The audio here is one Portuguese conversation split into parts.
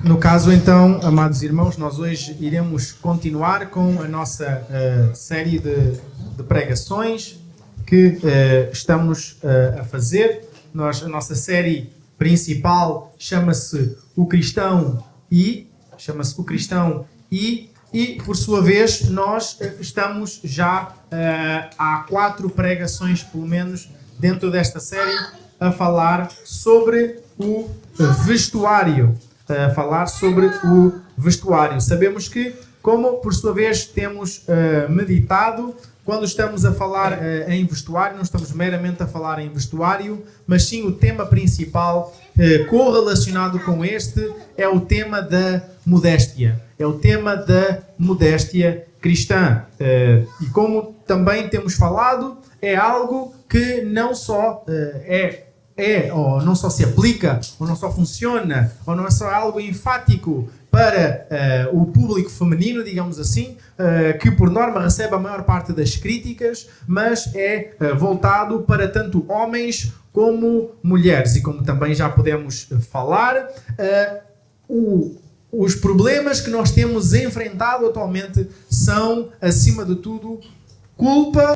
No caso, então, amados irmãos, nós hoje iremos continuar com a nossa série de pregações que estamos a fazer. A nossa série principal chama-se O Cristão e, por sua vez, nós estamos já há 4 pregações, pelo menos, dentro desta série, a falar sobre o vestuário. Sabemos que, como por sua vez temos meditado, quando estamos a falar em vestuário, não estamos meramente a falar em vestuário, mas sim o tema principal correlacionado com este é o tema da modéstia. É o tema da modéstia cristã. E como também temos falado, é algo que não só ou não só se aplica, ou não só funciona, ou não é só algo enfático para o público feminino, digamos assim, que por norma recebe a maior parte das críticas, mas é voltado para tanto homens como mulheres. E como também já podemos falar, os problemas que nós temos enfrentado atualmente são, acima de tudo, culpa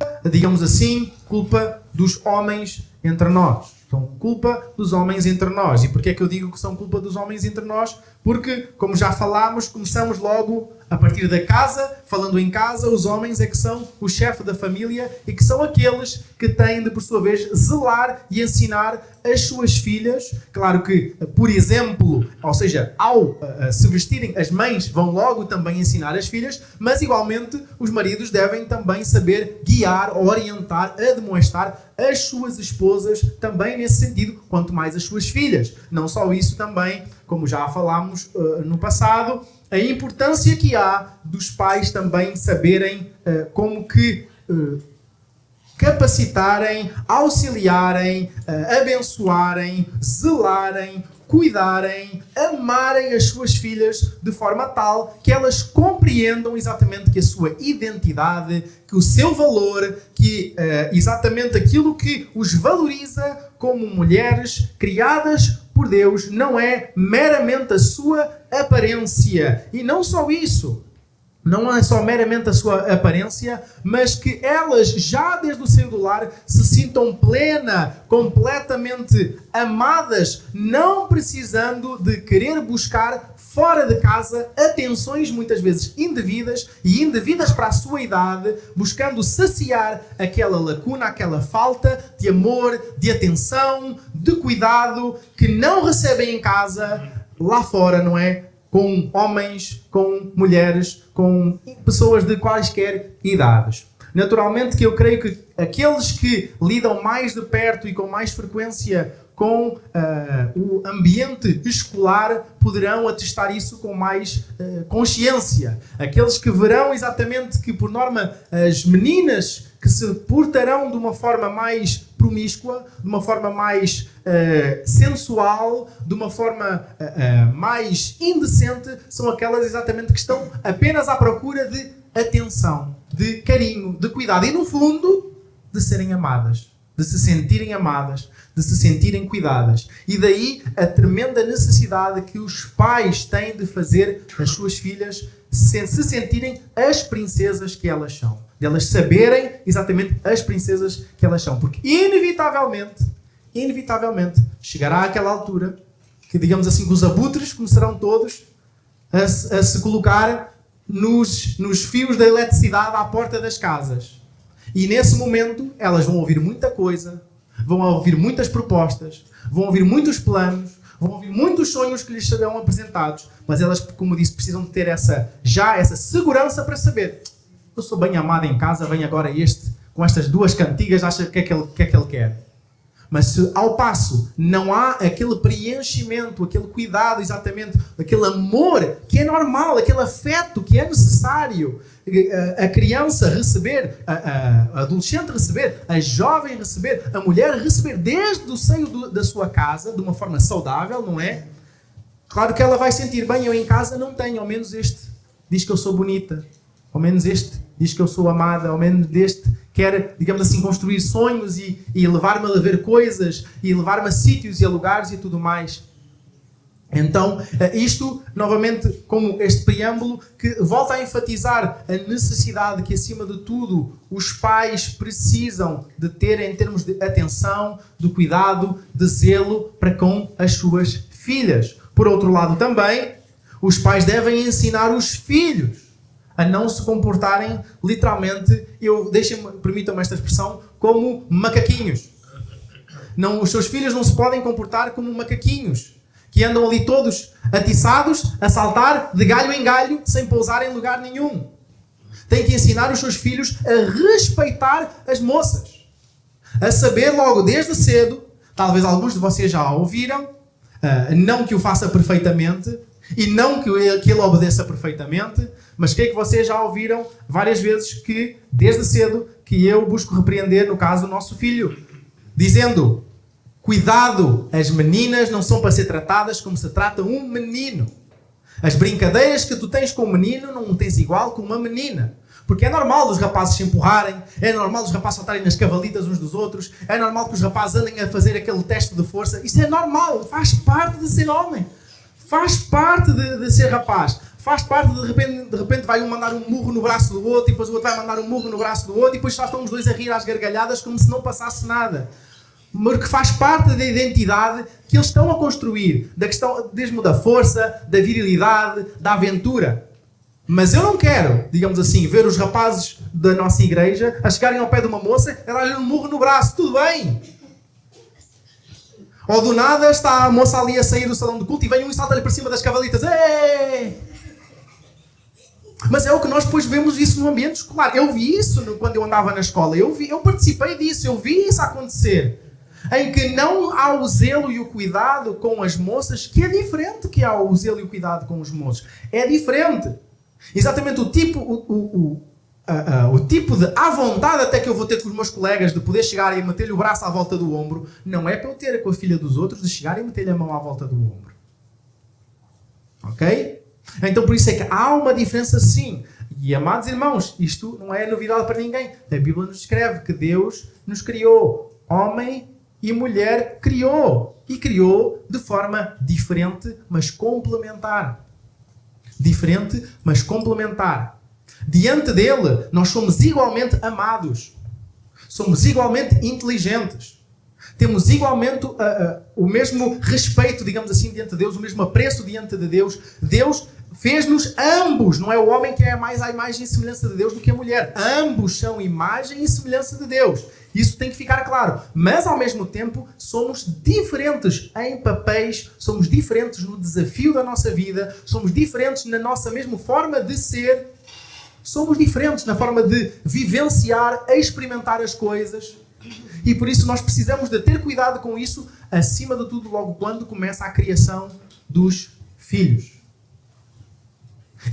dos homens entre nós. São culpa dos homens entre nós. E porquê é que eu digo que são culpa dos homens entre nós? Porque, como já falámos, começamos logo a partir da casa, falando em casa, os homens é que são o chefe da família e que são aqueles que têm de, por sua vez, zelar e ensinar as suas filhas. Claro que, por exemplo, ou seja, ao se vestirem, as mães vão logo também ensinar as filhas, mas igualmente os maridos devem também saber guiar, orientar, admoestar as suas esposas também nesse sentido, quanto mais as suas filhas. Não só isso também, como já falámos no passado, a importância que há dos pais também saberem como que capacitarem, auxiliarem, abençoarem, zelarem, cuidarem, amarem as suas filhas de forma tal que elas compreendam exatamente que a sua identidade, que o seu valor, que exatamente aquilo que os valoriza como mulheres criadas por Deus não é meramente a sua aparência. E não só isso. Não é só meramente a sua aparência, mas que elas, já desde o seu lar, se sintam completamente amadas, não precisando de querer buscar fora de casa atenções muitas vezes indevidas e indevidas para a sua idade, buscando saciar aquela lacuna, aquela falta de amor, de atenção, de cuidado que não recebem em casa, lá fora, não é? Com homens, com mulheres, com pessoas de quaisquer idades. Naturalmente que eu creio que aqueles que lidam mais de perto e com mais frequência com o ambiente escolar poderão atestar isso com mais consciência. Aqueles que verão exatamente que, por norma, as meninas que se portarão de uma forma mais promíscua, de uma forma mais sensual, de uma forma mais indecente, são aquelas exatamente que estão apenas à procura de atenção, de carinho, de cuidado e, no fundo, de serem amadas, de se sentirem amadas, de se sentirem cuidadas. E daí a tremenda necessidade que os pais têm de fazer as suas filhas se sentirem as princesas que elas são. De elas saberem exatamente as princesas que elas são. Porque inevitavelmente, chegará àquela altura que, digamos assim, que os abutres começarão todos a se colocar nos fios da eletricidade à porta das casas. E nesse momento elas vão ouvir muita coisa, vão ouvir muitas propostas, vão ouvir muitos planos, vão ouvir muitos sonhos que lhes serão apresentados, mas elas, como disse, precisam de ter essa segurança para saber: eu sou bem amada em casa, vem agora este, com estas 2 cantigas, acha que é que ele quer. Mas se ao passo não há aquele preenchimento, aquele cuidado exatamente, aquele amor que é normal, aquele afeto que é necessário, a criança receber, a adolescente receber, a jovem receber, a mulher receber desde o seio da sua casa, de uma forma saudável, não é? Claro que ela vai sentir: bem, eu em casa não tenho, ao menos este diz que eu sou bonita, ao menos este diz que eu sou amada, ao menos deste quer, digamos assim, construir sonhos e levar-me a ver coisas e levar-me a sítios e a lugares e tudo mais. Então, isto, novamente, como este preâmbulo, que volta a enfatizar a necessidade que, acima de tudo, os pais precisam de ter em termos de atenção, de cuidado, de zelo para com as suas filhas. Por outro lado, também, os pais devem ensinar os filhos a não se comportarem, literalmente, permitam-me esta expressão, como macaquinhos. Não, os seus filhos não se podem comportar como macaquinhos, que andam ali todos atiçados, a saltar de galho em galho, sem pousar em lugar nenhum. Tem que ensinar os seus filhos a respeitar as moças. A saber logo desde cedo, talvez alguns de vocês já ouviram, não que o faça perfeitamente, e não que ele obedeça perfeitamente, mas que vocês já ouviram várias vezes que, desde cedo, que eu busco repreender, no caso, o nosso filho, dizendo: cuidado, as meninas não são para ser tratadas como se trata um menino. As brincadeiras que tu tens com um menino não tens igual com uma menina. Porque é normal os rapazes se empurrarem, é normal os rapazes saltarem nas cavalitas uns dos outros, é normal que os rapazes andem a fazer aquele teste de força. Isso é normal, faz parte de ser homem. Faz parte de ser rapaz. Faz parte de repente vai um mandar um murro no braço do outro, e depois o outro vai mandar um murro no braço do outro, e depois já estão os dois a rir às gargalhadas como se não passasse nada. Porque faz parte da identidade que eles estão a construir, da questão mesmo da força, da virilidade, da aventura. Mas eu não quero, digamos assim, ver os rapazes da nossa igreja a chegarem ao pé de uma moça e dar-lhe um murro no braço. Tudo bem. Ou do nada está a moça ali a sair do salão de culto e vem um e salta-lhe para cima das cavalitas. Ei! Mas é o que nós depois vemos isso no ambiente escolar. Eu vi isso quando eu andava na escola. Eu participei disso. Eu vi isso acontecer. Em que não há o zelo e o cuidado com as moças, que é diferente que há o zelo e o cuidado com os moços. É diferente. Exatamente o tipo de à vontade até que eu vou ter com os meus colegas de poder chegar e meter-lhe o braço à volta do ombro, não é para eu ter com a filha dos outros de chegar e meter-lhe a mão à volta do ombro. Ok? Então por isso é que há uma diferença sim. E amados irmãos, isto não é novidade para ninguém. A Bíblia nos escreve que Deus nos criou homem e mulher criou. E criou de forma diferente, mas complementar. Diferente, mas complementar. Diante dele, nós somos igualmente amados. Somos igualmente inteligentes. Temos igualmente o mesmo respeito, digamos assim, diante de Deus, o mesmo apreço diante de Deus. Deus fez-nos ambos. Não é o homem que é mais a imagem e semelhança de Deus do que a mulher. Ambos são imagem e semelhança de Deus. Isso tem que ficar claro. Mas, ao mesmo tempo, somos diferentes em papéis, somos diferentes no desafio da nossa vida, somos diferentes na nossa mesma forma de ser, somos diferentes na forma de vivenciar, experimentar as coisas. E por isso nós precisamos de ter cuidado com isso, acima de tudo, logo quando começa a criação dos filhos.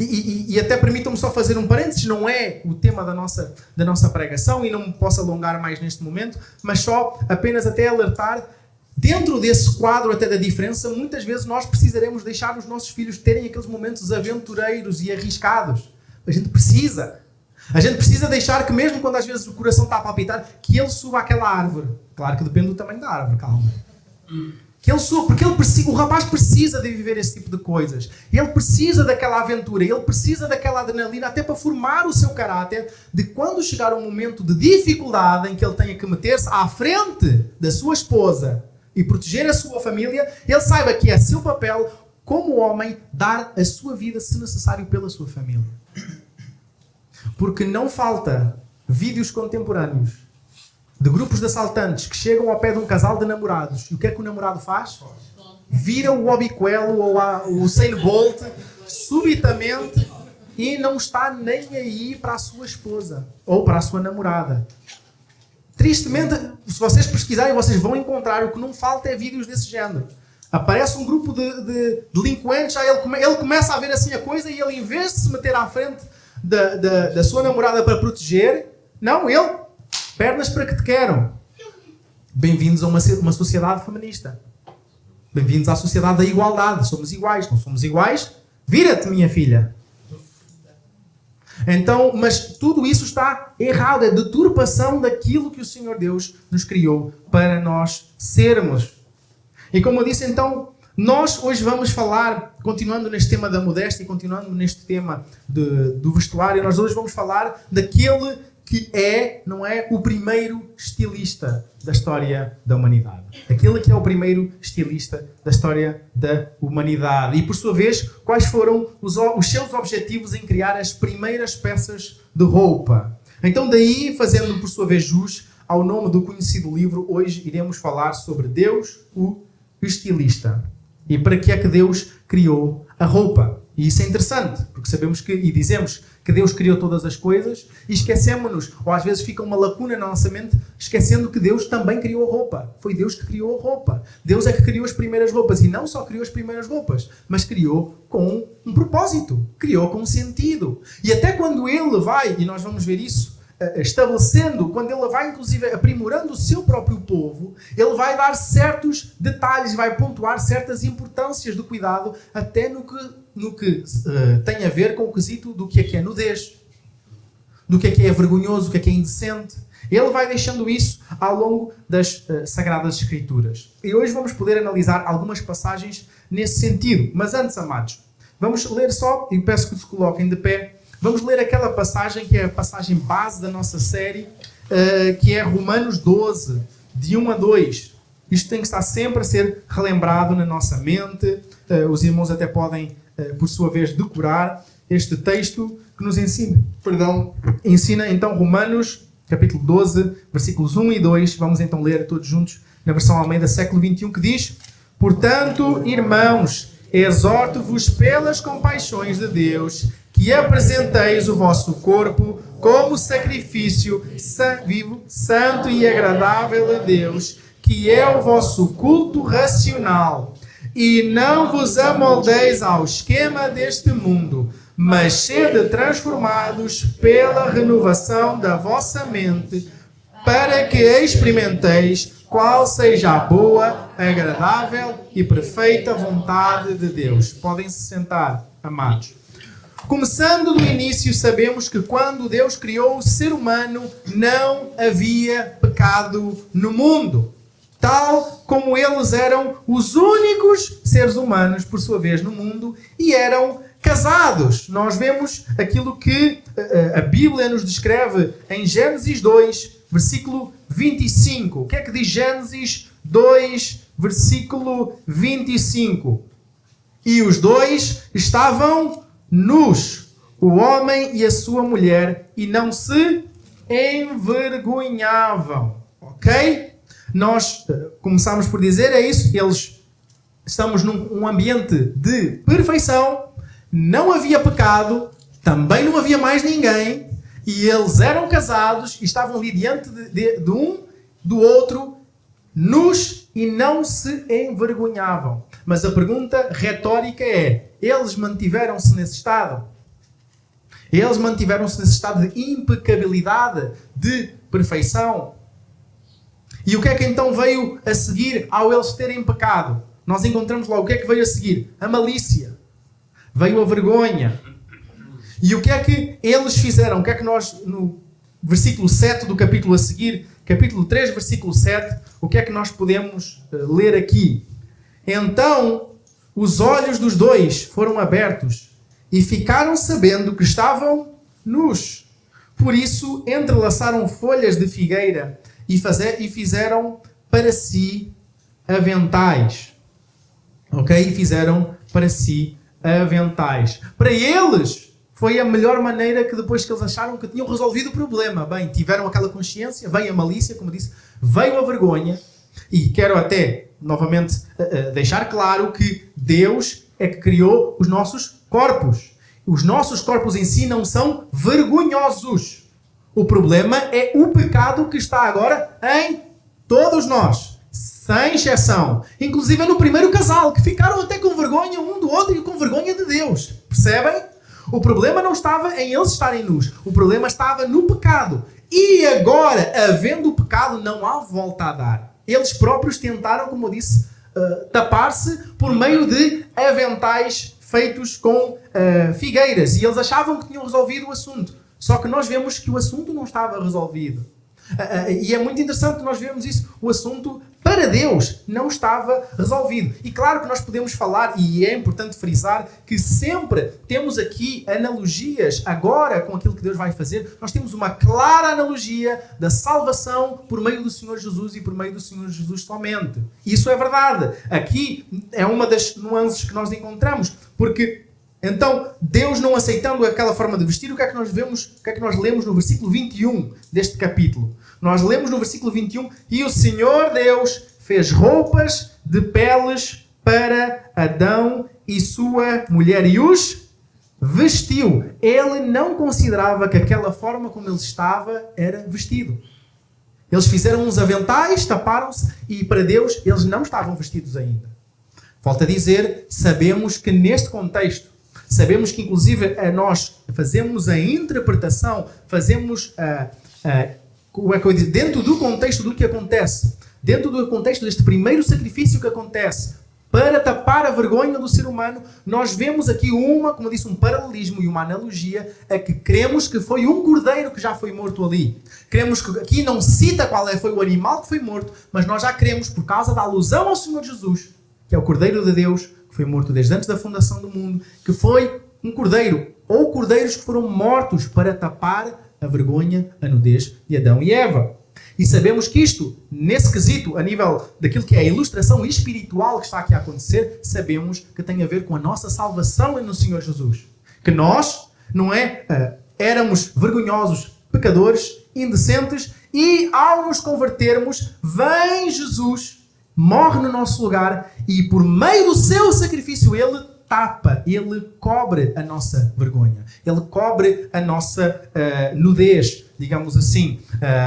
E até permitam-me só fazer um parênteses, não é o tema da nossa pregação e não me posso alongar mais neste momento, mas só apenas até alertar, dentro desse quadro até da diferença, muitas vezes nós precisaremos deixar os nossos filhos terem aqueles momentos aventureiros e arriscados. A gente precisa deixar que mesmo quando às vezes o coração está a palpitar, que ele suba àquela árvore. Claro que depende do tamanho da árvore, calma. Que ele suba, porque o rapaz precisa de viver esse tipo de coisas. Ele precisa daquela aventura, ele precisa daquela adrenalina até para formar o seu caráter, de quando chegar um momento de dificuldade em que ele tenha que meter-se à frente da sua esposa e proteger a sua família, ele saiba que é seu papel, como homem, dar a sua vida, se necessário, pela sua família. Porque não falta vídeos contemporâneos de grupos de assaltantes que chegam ao pé de um casal de namorados. E o que é que o namorado faz? Vira o Obiquelo ou o Usain Bolt subitamente e não está nem aí para a sua esposa ou para a sua namorada. Tristemente, se vocês pesquisarem, vocês vão encontrar, o que não falta é vídeos desse género. Aparece um grupo de delinquentes, aí ele começa a ver assim a coisa e ele, em vez de se meter à frente da sua namorada para proteger, não, ele... Pernas para que te quero. Bem-vindos a uma sociedade feminista. Bem-vindos à sociedade da igualdade. Somos iguais. Não somos iguais? Vira-te, minha filha. Então, mas tudo isso está errado. É deturpação daquilo que o Senhor Deus nos criou para nós sermos. E como eu disse, então, Nós hoje vamos falar, continuando neste tema da modéstia e continuando neste tema do vestuário, nós hoje vamos falar daquele que não é o primeiro estilista da história da humanidade. Aquele que é o primeiro estilista da história da humanidade. E, por sua vez, quais foram os seus objetivos em criar as primeiras peças de roupa. Então, daí, fazendo, por sua vez, jus ao nome do conhecido livro, hoje iremos falar sobre Deus, o estilista. E para que é que Deus criou a roupa? E isso é interessante, porque sabemos e dizemos que Deus criou todas as coisas e esquecemos-nos, ou às vezes fica uma lacuna na nossa mente, esquecendo que Deus também criou a roupa. Foi Deus que criou a roupa. Deus é que criou as primeiras roupas. E não só criou as primeiras roupas, mas criou com um propósito. Criou com um sentido. E até quando Ele vai, e nós vamos ver isso, estabelecendo, quando Ele vai inclusive aprimorando o seu próprio povo, Ele vai dar certos detalhes, vai pontuar certas importâncias do cuidado, até no que tem a ver com o quesito do que é nudez, do que é vergonhoso, do que é indecente. Ele vai deixando isso ao longo das Sagradas Escrituras. E hoje vamos poder analisar algumas passagens nesse sentido. Mas antes, amados, vamos ler só, e peço que se coloquem de pé, vamos ler aquela passagem que é a passagem base da nossa série, que é Romanos 12, de 1 a 2. Isto tem que estar sempre a ser relembrado na nossa mente. Os irmãos até podem, por sua vez, decorar este texto que nos ensina então Romanos, capítulo 12, versículos 1 e 2. Vamos então ler todos juntos na versão Almeida, século XXI, que diz: Portanto, irmãos, exorto-vos pelas compaixões de Deus, que apresenteis o vosso corpo como sacrifício vivo, santo e agradável a Deus, que é o vosso culto racional. E não vos amoldeis ao esquema deste mundo, mas sede transformados pela renovação da vossa mente, para que experimenteis qual seja a boa, agradável e perfeita vontade de Deus. Podem se sentar, amados. Começando do início, sabemos que quando Deus criou o ser humano, não havia pecado no mundo. Tal como eles eram os únicos seres humanos, por sua vez, no mundo, e eram casados. Nós vemos aquilo que a Bíblia nos descreve em Gênesis 2, versículo 25. O que é que diz Gênesis 2, versículo 25? E os dois estavam nus, o homem e a sua mulher, e não se envergonhavam. Ok? Nós começamos por dizer, é isso, estamos num ambiente de perfeição, não havia pecado, também não havia mais ninguém, e eles eram casados e estavam ali diante de um do outro, nus, e não se envergonhavam. Mas a pergunta retórica é, eles mantiveram-se nesse estado? Eles mantiveram-se nesse estado de impecabilidade, de perfeição? E o que é que então veio a seguir ao eles terem pecado? Nós encontramos lá o que é que veio a seguir? A malícia. Veio a vergonha. E o que é que eles fizeram? O que é que nós, no versículo 7 do capítulo a seguir, capítulo 3, versículo 7, o que é que nós podemos ler aqui? Então, os olhos dos dois foram abertos e ficaram sabendo que estavam nus. Por isso, entrelaçaram folhas de figueira e fizeram para si aventais. Ok? E fizeram para si aventais. Para eles, foi a melhor maneira que depois que eles acharam que tinham resolvido o problema. Bem, tiveram aquela consciência, veio a malícia, como disse, veio a vergonha. E quero até, novamente, deixar claro que Deus é que criou os nossos corpos. Os nossos corpos em si não são vergonhosos. O problema é o pecado que está agora em todos nós, sem exceção. Inclusive no primeiro casal, que ficaram até com vergonha um do outro e com vergonha de Deus. Percebem? O problema não estava em eles estarem nus. O problema estava no pecado. E agora, havendo o pecado, não há volta a dar. Eles próprios tentaram, como eu disse, tapar-se por meio de aventais feitos com figueiras. E eles achavam que tinham resolvido o assunto. Só que nós vemos que o assunto não estava resolvido. E é muito interessante nós vermos isso. O assunto, para Deus, não estava resolvido. E claro que nós podemos falar, e é importante frisar, que sempre temos aqui analogias, agora com aquilo que Deus vai fazer, nós temos uma clara analogia da salvação por meio do Senhor Jesus e por meio do Senhor Jesus somente. Isso é verdade. Aqui é uma das nuances que nós encontramos, porque então, Deus não aceitando aquela forma de vestir, o que é que nós vemos, o que é que nós lemos no versículo 21 deste capítulo? Nós lemos no versículo 21, e o Senhor Deus fez roupas de peles para Adão e sua mulher e os vestiu. Ele não considerava que aquela forma como ele estava era vestido. Eles fizeram uns aventais, taparam-se, e para Deus eles não estavam vestidos ainda. Volto a dizer, sabemos que neste contexto, sabemos que, inclusive, nós fazemos a interpretação, fazemos como é que eu digo, dentro do contexto do que acontece, dentro do contexto deste primeiro sacrifício que acontece, para tapar a vergonha do ser humano, nós vemos aqui como eu disse, um paralelismo e uma analogia a que cremos que foi um cordeiro que já foi morto ali. Cremos que aqui não cita qual foi o animal que foi morto, mas nós já cremos, por causa da alusão ao Senhor Jesus, que é o Cordeiro de Deus, que foi morto desde antes da fundação do mundo, que foi um cordeiro, ou cordeiros que foram mortos para tapar a vergonha, a nudez de Adão e Eva. E sabemos que isto, nesse quesito, a nível daquilo que é a ilustração espiritual que está aqui a acontecer, sabemos que tem a ver com a nossa salvação no Senhor Jesus. Que nós, éramos vergonhosos, pecadores, indecentes, e ao nos convertermos, vem Jesus, morre no nosso lugar e por meio do seu sacrifício ele tapa, ele cobre a nossa vergonha, ele cobre a nossa nudez, digamos assim,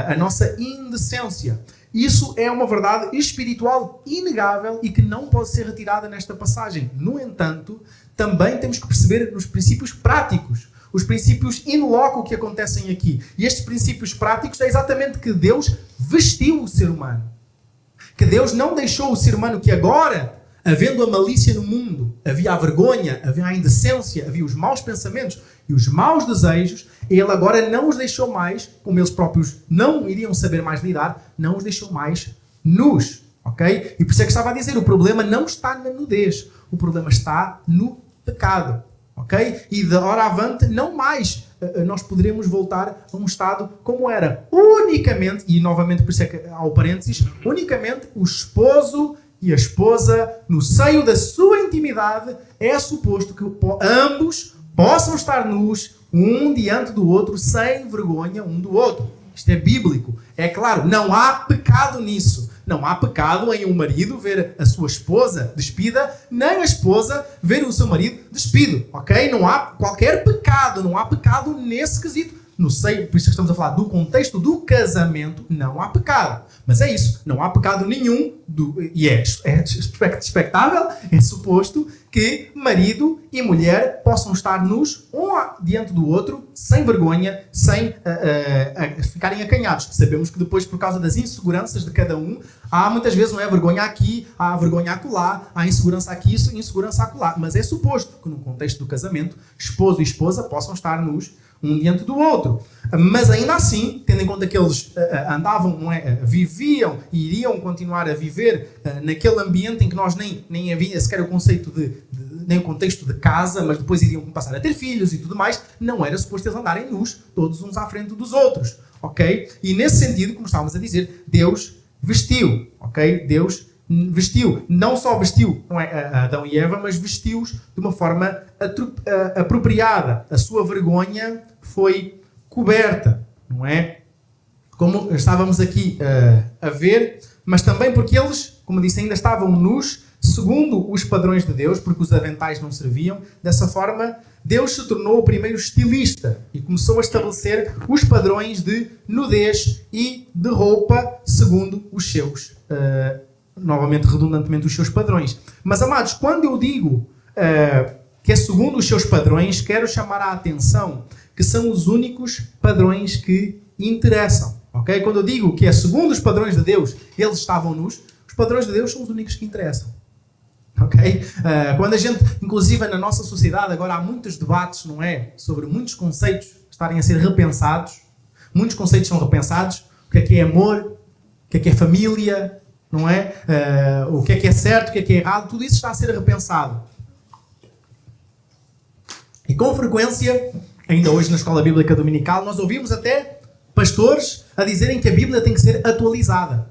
a nossa indecência. Isso é uma verdade espiritual inegável e que não pode ser retirada nesta passagem. No entanto, também temos que perceber nos princípios práticos, os princípios in loco que acontecem aqui. E estes princípios práticos é exatamente que Deus vestiu o ser humano. Que Deus não deixou o ser humano que agora, havendo a malícia no mundo, havia a vergonha, havia a indecência, havia os maus pensamentos e os maus desejos, Ele agora não os deixou mais, como eles próprios não iriam saber mais lidar, não os deixou mais nus, ok? E por isso é que estava a dizer, o problema não está na nudez, o problema está no pecado, ok? E de hora avante, não mais nós poderemos voltar a um estado como era. Unicamente, e novamente por isso é que há o parênteses, unicamente o esposo e a esposa, no seio da sua intimidade, é suposto que ambos possam estar nus, um diante do outro, sem vergonha um do outro. Isto é bíblico. É claro, não há pecado nisso. Não há pecado em um marido ver a sua esposa despida, nem a esposa ver o seu marido despido, ok? Não há qualquer pecado, não há pecado nesse quesito. No seio, por isso que estamos a falar do contexto do casamento, não há pecado. Mas é isso, não há pecado nenhum, e é expectável, é suposto que marido e mulher possam estar nus um diante do outro, sem vergonha, sem ficarem acanhados. Sabemos que depois, por causa das inseguranças de cada um, há muitas vezes, não é, vergonha aqui, há vergonha acolá, há insegurança aqui, insegurança acolá. Mas é suposto que no contexto do casamento, esposo e esposa possam estar nus um diante do outro. Mas ainda assim, tendo em conta que eles andavam, não é, viviam e iriam continuar a viver naquele ambiente em que nós nem havia sequer o conceito nem o contexto de casa, mas depois iriam passar a ter filhos e tudo mais, não era suposto eles andarem nus, todos uns à frente dos outros, ok? E nesse sentido, como estávamos a dizer, Deus vestiu, ok? Deus vestiu, não só vestiu, não é, Adão e Eva, mas vestiu-os de uma forma apropriada. A sua vergonha foi coberta, não é? Como estávamos aqui a ver, mas também porque eles, como disse, ainda estavam nus, segundo os padrões de Deus, porque os aventais não serviam. Dessa forma, Deus se tornou o primeiro estilista e começou a estabelecer os padrões de nudez e de roupa segundo os seus novamente, redundantemente, os seus padrões. Mas, amados, quando eu digo que é segundo os seus padrões, quero chamar a atenção que são os únicos padrões que interessam. Okay? Quando eu digo que é segundo os padrões de Deus, eles estavam nus, os padrões de Deus são os únicos que interessam. Okay? Quando a gente, inclusive na nossa sociedade, agora há muitos debates, não é? Sobre muitos conceitos estarem a ser repensados. Muitos conceitos são repensados. o que é amor, o que é família, não é? O que é certo, o que é errado, tudo isso está a ser repensado. E com frequência, ainda hoje na escola bíblica dominical, nós ouvimos até pastores a dizerem que a Bíblia tem que ser atualizada.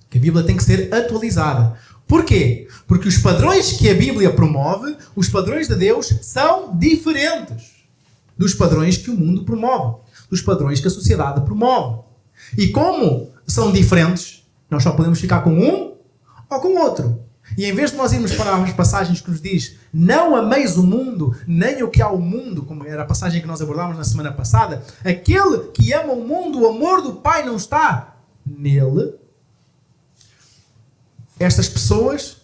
Que a Bíblia tem que ser atualizada. Porquê? Porque os padrões que a Bíblia promove, os padrões de Deus, são diferentes dos padrões que o mundo promove, dos padrões que a sociedade promove. E como são diferentes, nós só podemos ficar com um ou com outro. E em vez de nós irmos para as passagens que nos diz não ameis o mundo, nem o que há o mundo, como era a passagem que nós abordámos na semana passada, aquele que ama o mundo, o amor do Pai não está nele. Estas pessoas,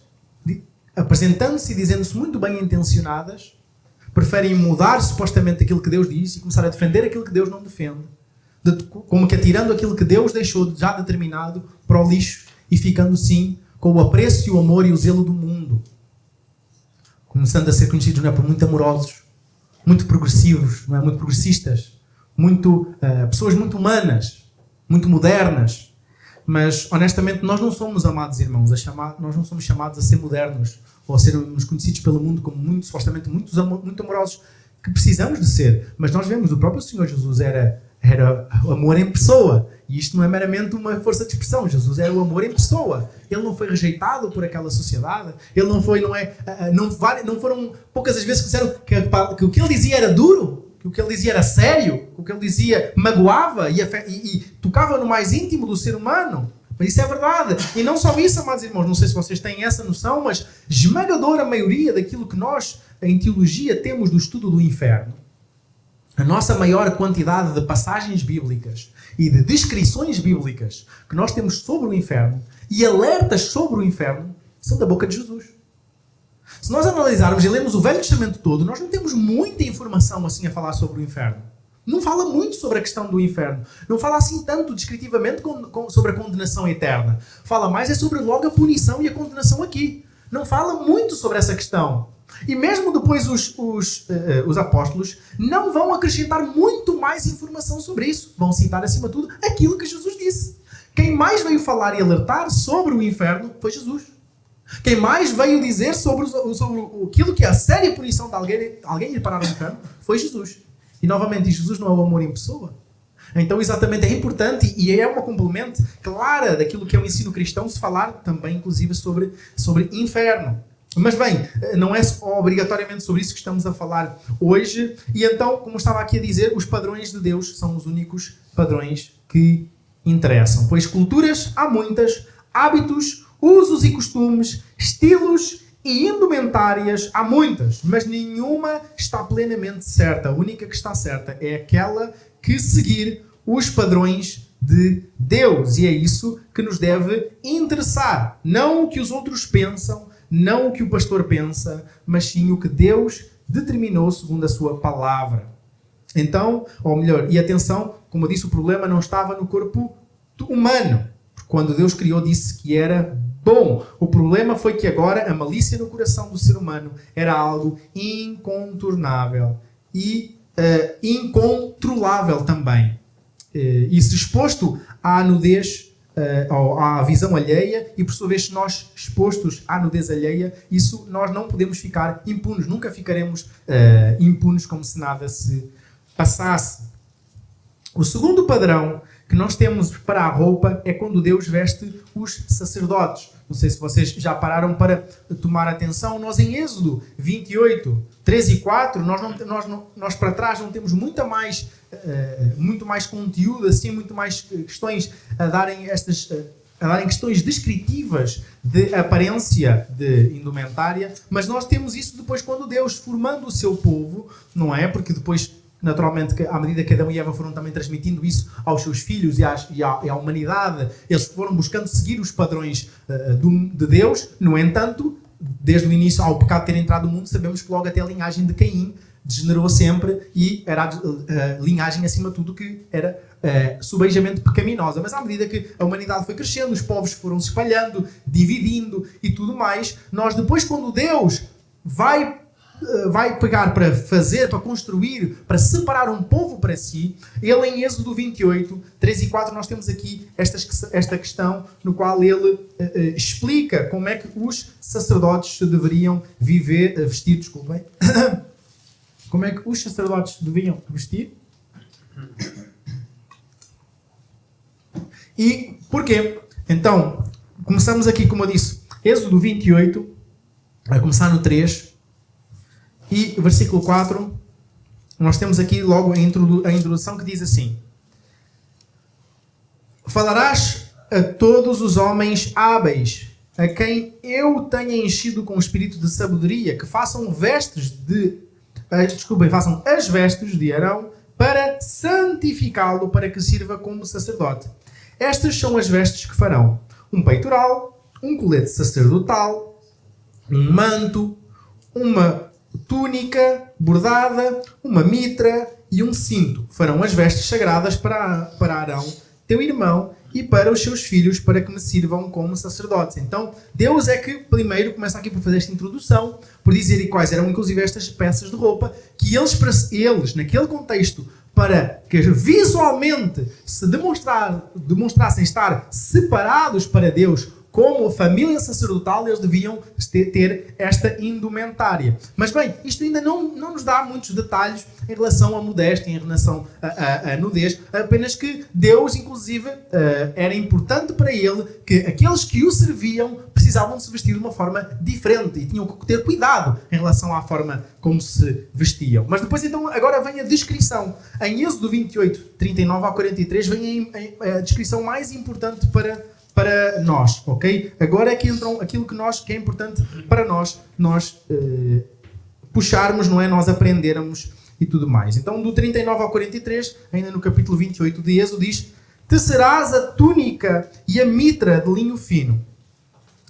apresentando-se e dizendo-se muito bem intencionadas, preferem mudar supostamente aquilo que Deus diz e começar a defender aquilo que Deus não defende. Como que atirando aquilo que Deus deixou já determinado para o lixo e ficando sim com o apreço, o amor e o zelo do mundo. Começando a ser conhecidos, não é, por muito amorosos, muito progressivos, não é, muito progressistas, pessoas muito humanas, muito modernas. Mas, honestamente, nós não somos, amados irmãos, nós não somos chamados a ser modernos ou a sermos conhecidos pelo mundo como supostamente muito amorosos, que precisamos de ser. Mas nós vemos, o próprio Senhor Jesus era o amor em pessoa. E isto não é meramente uma força de expressão. Jesus era o amor em pessoa. Ele não foi rejeitado por aquela sociedade. Ele não foram poucas as vezes que disseram que o que ele dizia era duro, que o que ele dizia era sério, que o que ele dizia magoava e tocava no mais íntimo do ser humano. Mas isso é verdade. E não só isso, amados irmãos, não sei se vocês têm essa noção, mas esmagadora maioria daquilo que nós, em teologia, temos do estudo do inferno, a nossa maior quantidade de passagens bíblicas e de descrições bíblicas que nós temos sobre o inferno e alertas sobre o inferno são da boca de Jesus. Se nós analisarmos e lermos o Velho Testamento todo, nós não temos muita informação assim a falar sobre o inferno. Não fala muito sobre a questão do inferno. Não fala assim tanto descritivamente sobre a condenação eterna. Fala mais sobre logo a punição e a condenação aqui. Não fala muito sobre essa questão. E mesmo depois os apóstolos não vão acrescentar muito mais informação sobre isso. Vão citar, acima de tudo, aquilo que Jesus disse. Quem mais veio falar e alertar sobre o inferno foi Jesus. Quem mais veio dizer sobre aquilo que é a séria punição de alguém ir parar no inferno foi Jesus. E novamente, Jesus não é o amor em pessoa. Então, exatamente, é importante e é uma complemento clara daquilo que é o ensino cristão se falar também, inclusive, sobre inferno. Mas bem, não é obrigatoriamente sobre isso que estamos a falar hoje. E então, como estava aqui a dizer, os padrões de Deus são os únicos padrões que interessam. Pois culturas há muitas, hábitos, usos e costumes, estilos e indumentárias há muitas, mas nenhuma está plenamente certa. A única que está certa é aquela que seguir os padrões de Deus. E é isso que nos deve interessar. Não o que os outros pensam, não o que o pastor pensa, mas sim o que Deus determinou segundo a sua palavra. Então, ou melhor, e atenção, como eu disse, o problema não estava no corpo humano. Quando Deus criou, disse que era bom. O problema foi que agora a malícia no coração do ser humano era algo incontornável e incontrolável também. E se exposto à nudez, à visão alheia, e por sua vez, se nós expostos à nudez alheia, isso nós não podemos ficar impunes. Nunca ficaremos impunes como se nada se passasse. O segundo padrão que nós temos para a roupa é quando Deus veste os sacerdotes. Não sei se vocês já pararam para tomar atenção. Nós em Êxodo 28, 3 e 4, nós para trás não temos muito mais conteúdo, assim, muito mais questões a darem questões descritivas de aparência de indumentária, mas nós temos isso depois quando Deus, formando o seu povo, não é? Porque depois, naturalmente, à medida que Adão e Eva foram também transmitindo isso aos seus filhos e à humanidade, eles foram buscando seguir os padrões de Deus. No entanto, desde o início ao pecado ter entrado no mundo, sabemos que logo até a linhagem de Caim degenerou sempre e era a linhagem, acima de tudo, que era subejamente pecaminosa. Mas à medida que a humanidade foi crescendo, os povos foram se espalhando, dividindo e tudo mais, nós depois, quando Deus vai vai pegar para fazer, para construir, para separar um povo para si, ele em Êxodo 28, 3 e 4, nós temos aqui esta questão no qual ele explica como é que os sacerdotes deveriam vestir, desculpem. Como é que os sacerdotes deviam vestir? E porquê? Então, começamos aqui, como eu disse, Êxodo 28, vai começar no 3, e versículo 4, nós temos aqui logo a introdução que diz assim: falarás a todos os homens hábeis, a quem eu tenha enchido com o espírito de sabedoria, que façam façam as vestes de Arão para santificá-lo, para que sirva como sacerdote. Estas são as vestes que farão: um peitoral, um colete sacerdotal, um manto, uma túnica bordada, uma mitra e um cinto. Farão as vestes sagradas para Arão, teu irmão, e para os seus filhos, para que me sirvam como sacerdotes. Então, Deus é que primeiro começa aqui por fazer esta introdução, por dizer quais eram inclusive estas peças de roupa, que eles naquele contexto, para que visualmente se demonstrassem estar separados para Deus, como família sacerdotal, eles deviam ter esta indumentária. Mas bem, isto ainda não nos dá muitos detalhes em relação à modéstia, em relação à nudez, apenas que Deus, inclusive, era importante para ele que aqueles que o serviam precisavam de se vestir de uma forma diferente e tinham que ter cuidado em relação à forma como se vestiam. Mas depois, então, agora vem a descrição. Em Êxodo 28, 39 a 43, vem a descrição mais importante para nós, ok? Agora é que entram aquilo que é importante para nós puxarmos, não é? Nós aprendermos e tudo mais. Então, do 39 ao 43, ainda no capítulo 28 de Êxodo, diz: tecerás a túnica e a mitra de linho fino,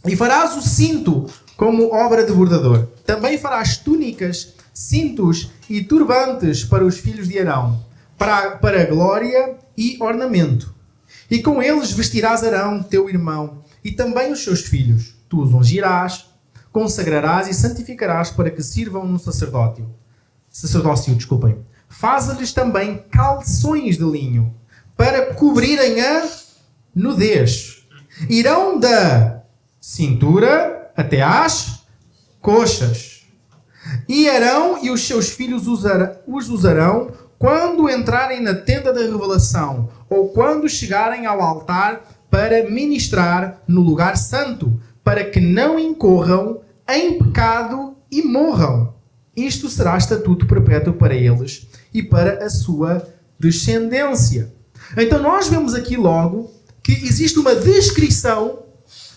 e farás o cinto como obra de bordador. Também farás túnicas, cintos e turbantes para os filhos de Arão, para glória e ornamento. E com eles vestirás Arão, teu irmão, e também os seus filhos. Tu os ungirás, consagrarás e santificarás para que sirvam no sacerdócio. Faz-lhes também calções de linho, para cobrirem a nudez. Irão da cintura até às coxas. E Arão e os seus filhos os usarão quando entrarem na tenda da revelação, ou quando chegarem ao altar para ministrar no lugar santo, para que não incorram em pecado e morram. Isto será estatuto perpétuo para eles e para a sua descendência. Então nós vemos aqui logo que existe uma descrição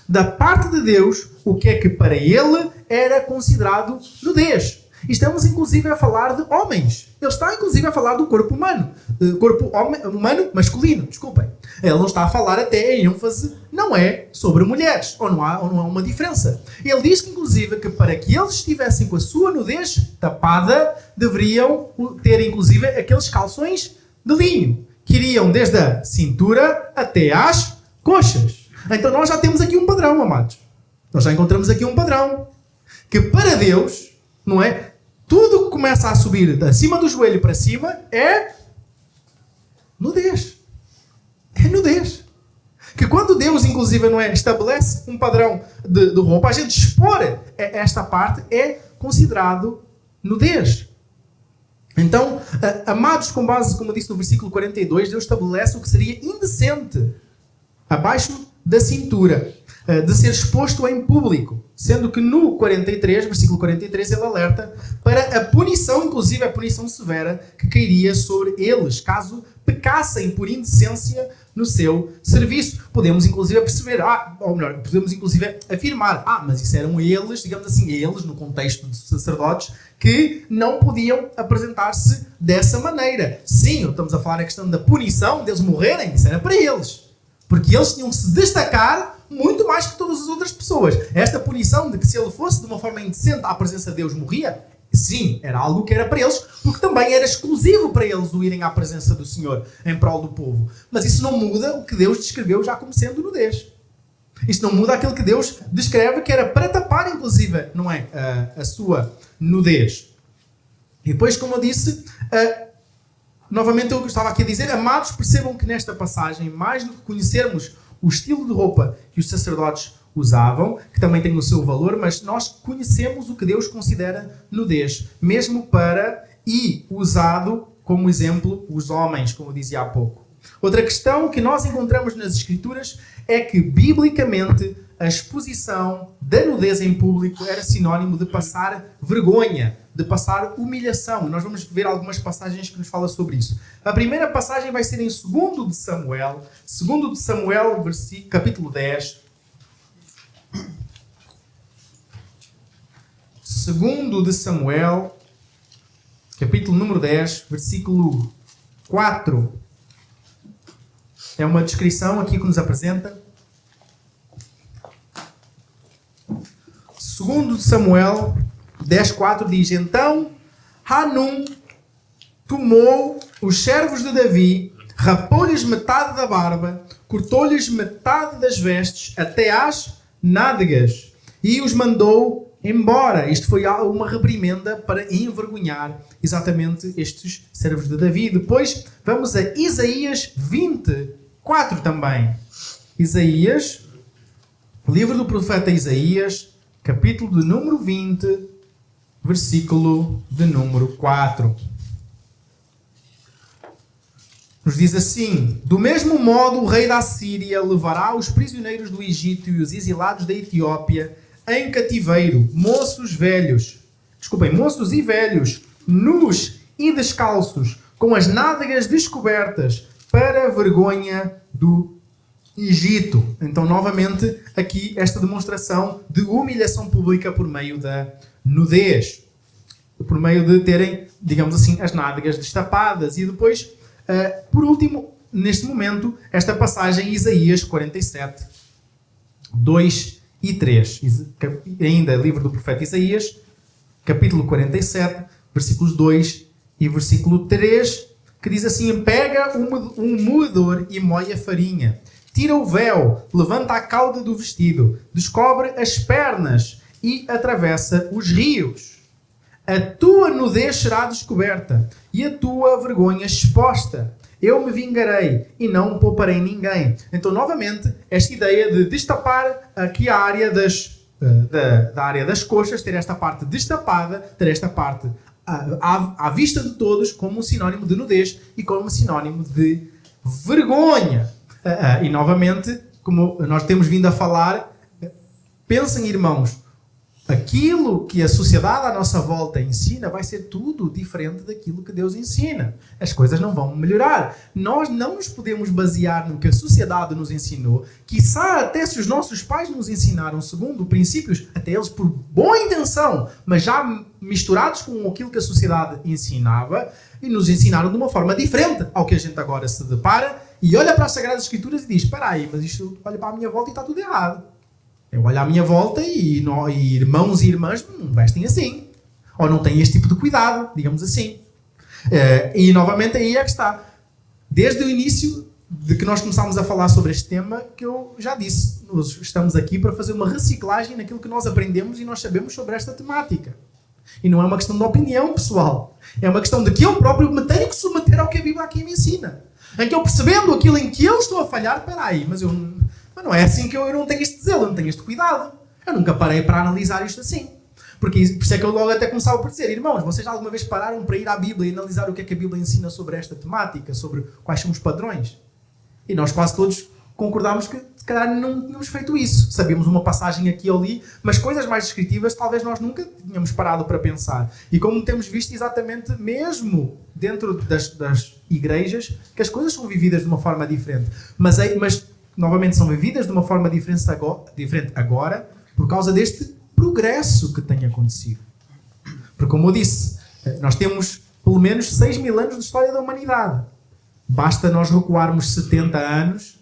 da parte de Deus, o que é que para ele era considerado nudez. E estamos inclusive a falar de homens. Ele está inclusive a falar do corpo humano. Humano masculino, desculpem. Ele não está a falar até em ênfase, não é sobre mulheres. Ou não há uma diferença. Ele diz que inclusive que para que eles estivessem com a sua nudez tapada, deveriam ter inclusive aqueles calções de linho, que iriam desde a cintura até às coxas. Então nós já temos aqui um padrão, amados. Nós já encontramos aqui um padrão. Que para Deus, não é? Tudo que começa a subir de cima do joelho para cima é nudez. É nudez. Que quando Deus, inclusive, não é, estabelece um padrão de roupa, a gente expor esta parte é considerado nudez. Então, amados, com base, como eu disse no versículo 42, Deus estabelece o que seria indecente abaixo da cintura, de ser exposto em público. Sendo que no 43, versículo 43, ele alerta para a punição, inclusive a punição severa, que cairia sobre eles, caso pecassem por indecência no seu serviço. Podemos inclusive perceber, ou melhor, podemos inclusive afirmar, mas isso eram eles, digamos assim, eles, no contexto de sacerdotes, que não podiam apresentar-se dessa maneira. Sim, estamos a falar da questão da punição, deles morrerem, isso era para eles. Porque eles tinham que se destacar muito mais que todas as outras pessoas. Esta punição de que se ele fosse de uma forma indecente à presença de Deus morria, sim, era algo que era para eles, porque também era exclusivo para eles o irem à presença do Senhor em prol do povo. Mas isso não muda o que Deus descreveu já como sendo nudez. Isto não muda aquilo que Deus descreve, que era para tapar, inclusive, não é? A sua nudez. E depois, como eu disse, novamente eu estava aqui a dizer, amados, percebam que nesta passagem, mais do que conhecermos o estilo de roupa que os sacerdotes usavam, que também tem o seu valor, mas nós conhecemos o que Deus considera nudez, mesmo para e usado como exemplo os homens, como eu dizia há pouco. Outra questão que nós encontramos nas Escrituras é que, biblicamente, a exposição da nudez em público era sinónimo de passar vergonha, de passar humilhação. Nós vamos ver algumas passagens que nos falam sobre isso. A primeira passagem vai ser em 2 de Samuel, capítulo 10. 2 de Samuel, capítulo número 10, versículo 4. É uma descrição aqui que nos apresenta. 2 de Samuel 10:4 diz: Então Hanum tomou os servos de Davi, rapou-lhes metade da barba, cortou-lhes metade das vestes até às nádegas e os mandou embora. Isto foi uma reprimenda para envergonhar exatamente estes servos de Davi. Depois vamos a Isaías 24 também. Isaías, livro do profeta Isaías, capítulo de número 20, versículo de número 4. Nos diz assim: Do mesmo modo o rei da Síria levará os prisioneiros do Egito e os exilados da Etiópia em cativeiro, moços e velhos, nus e descalços, com as nádegas descobertas, para a vergonha do Egito. Então, novamente, aqui esta demonstração de humilhação pública por meio da nudez. Por meio de terem, digamos assim, as nádegas destapadas. E depois, por último, neste momento, esta passagem, Isaías 47, 2 e 3. Ainda livro do profeta Isaías, capítulo 47, versículos 2 e versículo 3, que diz assim: Pega um moedor e moe a farinha. Tira o véu, levanta a cauda do vestido, descobre as pernas e atravessa os rios. A tua nudez será descoberta e a tua vergonha exposta. Eu me vingarei e não pouparei ninguém. Então, novamente, esta ideia de destapar aqui a área da área das coxas, ter esta parte destapada, ter esta parte à vista de todos como um sinónimo de nudez e como um sinónimo de vergonha. E novamente, como nós temos vindo a falar, pensem, irmãos, aquilo que a sociedade à nossa volta ensina vai ser tudo diferente daquilo que Deus ensina. As coisas não vão melhorar. Nós não nos podemos basear no que a sociedade nos ensinou, quiçá até se os nossos pais nos ensinaram segundo princípios, até eles por boa intenção, mas já misturados com aquilo que a sociedade ensinava, e nos ensinaram de uma forma diferente ao que a gente agora se depara, e olha para as Sagradas Escrituras e diz: espera aí, mas isto olha para a minha volta e está tudo errado. Eu olho à minha volta e irmãos e irmãs não vestem assim. Ou não têm este tipo de cuidado, digamos assim. E novamente aí é que está. Desde o início de que nós começámos a falar sobre este tema, que eu já disse, nós estamos aqui para fazer uma reciclagem naquilo que nós aprendemos e nós sabemos sobre esta temática. E não é uma questão de opinião pessoal. É uma questão de que eu próprio me tenho que submeter ao que a Bíblia aqui me ensina. Em que eu, percebendo aquilo em que eu estou a falhar, espera aí, mas não é assim que eu não tenho este zelo, eu não tenho este cuidado. Eu nunca parei para analisar isto assim. Por isso é que eu logo até começava por dizer: irmãos, vocês alguma vez pararam para ir à Bíblia e analisar o que é que a Bíblia ensina sobre esta temática, sobre quais são os padrões? E nós quase todos concordámos que se calhar não tínhamos feito isso. Sabíamos uma passagem aqui ou ali, mas coisas mais descritivas talvez nós nunca tínhamos parado para pensar. E como temos visto exatamente mesmo dentro das igrejas, que as coisas são vividas de uma forma diferente. Mas novamente são vividas de uma forma diferente agora por causa deste progresso que tem acontecido. Porque, como eu disse, nós temos pelo menos 6.000 anos de história da humanidade. Basta nós recuarmos 70 anos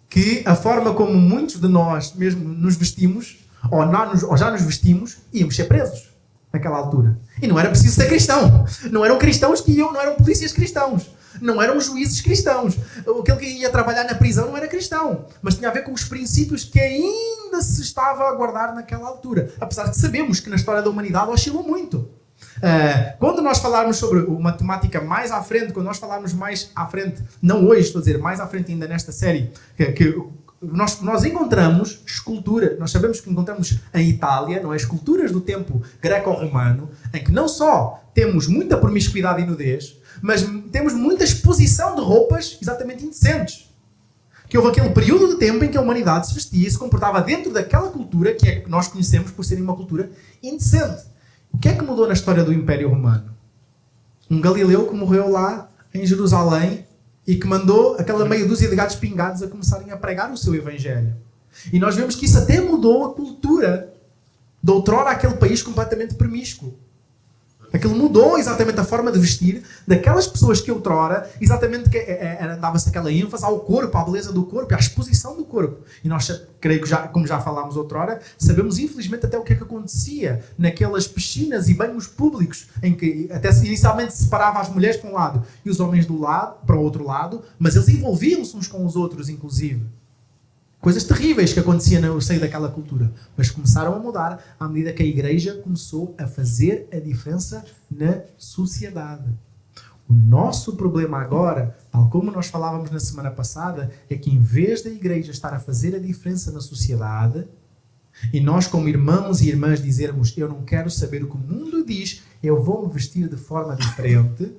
que a forma como muitos de nós mesmo nos vestimos, ou já nos vestimos, íamos ser presos naquela altura. E não era preciso ser cristão. Não eram cristãos que iam, não eram polícias cristãos. não eram juízes cristãos. Aquele que ia trabalhar na prisão não era cristão, mas tinha a ver com os princípios que ainda se estava a guardar naquela altura. Apesar de sabemos que na história da humanidade oscilou muito. Quando nós falarmos sobre uma temática mais à frente, quando nós falarmos mais à frente, não hoje, estou a dizer, mais à frente ainda nesta série, que nós encontramos escultura, nós sabemos que encontramos em Itália, não é? Esculturas do tempo greco-romano, em que não só temos muita promiscuidade e nudez, mas temos muita exposição de roupas exatamente indecentes. Que houve aquele período de tempo em que a humanidade se vestia e se comportava dentro daquela cultura que nós conhecemos por ser uma cultura indecente. O que é que mudou na história do Império Romano? Um Galileu que morreu lá em Jerusalém e que mandou aquela meia dúzia de gatos pingados a começarem a pregar o seu evangelho. E nós vemos que isso até mudou a cultura de outrora aquele país completamente promíscuo. Aquilo mudou exatamente a forma de vestir daquelas pessoas que outrora exatamente dava-se aquela ênfase ao corpo, à beleza do corpo, à exposição do corpo. E nós, creio que como já falámos outrora, sabemos infelizmente até o que é que acontecia naquelas piscinas e banhos públicos, em que até inicialmente se separava as mulheres para um lado e os homens do lado, para o outro lado, mas eles envolviam-se uns com os outros, inclusive. Coisas terríveis que aconteciam no seio daquela cultura. Mas começaram a mudar à medida que a igreja começou a fazer a diferença na sociedade. O nosso problema agora, tal como nós falávamos na semana passada, é que em vez da igreja estar a fazer a diferença na sociedade, e nós como irmãos e irmãs dizermos, eu não quero saber o que o mundo diz, eu vou me vestir de forma diferente,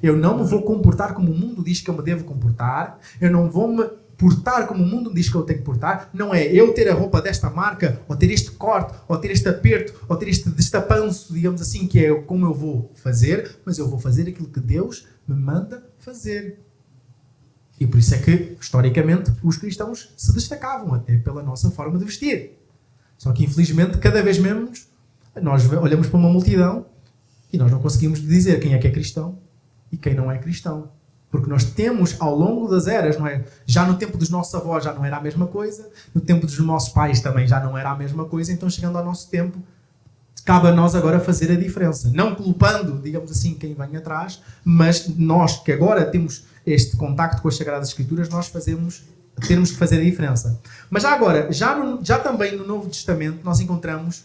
eu não me vou comportar como o mundo diz que eu me devo comportar, eu não vou me portar como o mundo diz que eu tenho que portar, não é eu ter a roupa desta marca, ou ter este corte, ou ter este aperto, ou ter este destapanço, digamos assim, que é como eu vou fazer, mas eu vou fazer aquilo que Deus me manda fazer. E por isso é que, historicamente, os cristãos se destacavam até pela nossa forma de vestir. Só que, infelizmente, cada vez menos, nós olhamos para uma multidão e nós não conseguimos dizer quem é que é cristão e quem não é cristão. Porque nós temos, ao longo das eras, não é? Já no tempo dos nossos avós já não era a mesma coisa, no tempo dos nossos pais também já não era a mesma coisa, então chegando ao nosso tempo, cabe a nós agora fazer a diferença. Não culpando, digamos assim, quem vem atrás, mas nós que agora temos este contacto com as Sagradas Escrituras, nós temos que fazer a diferença. Mas já agora, já também no Novo Testamento, nós encontramos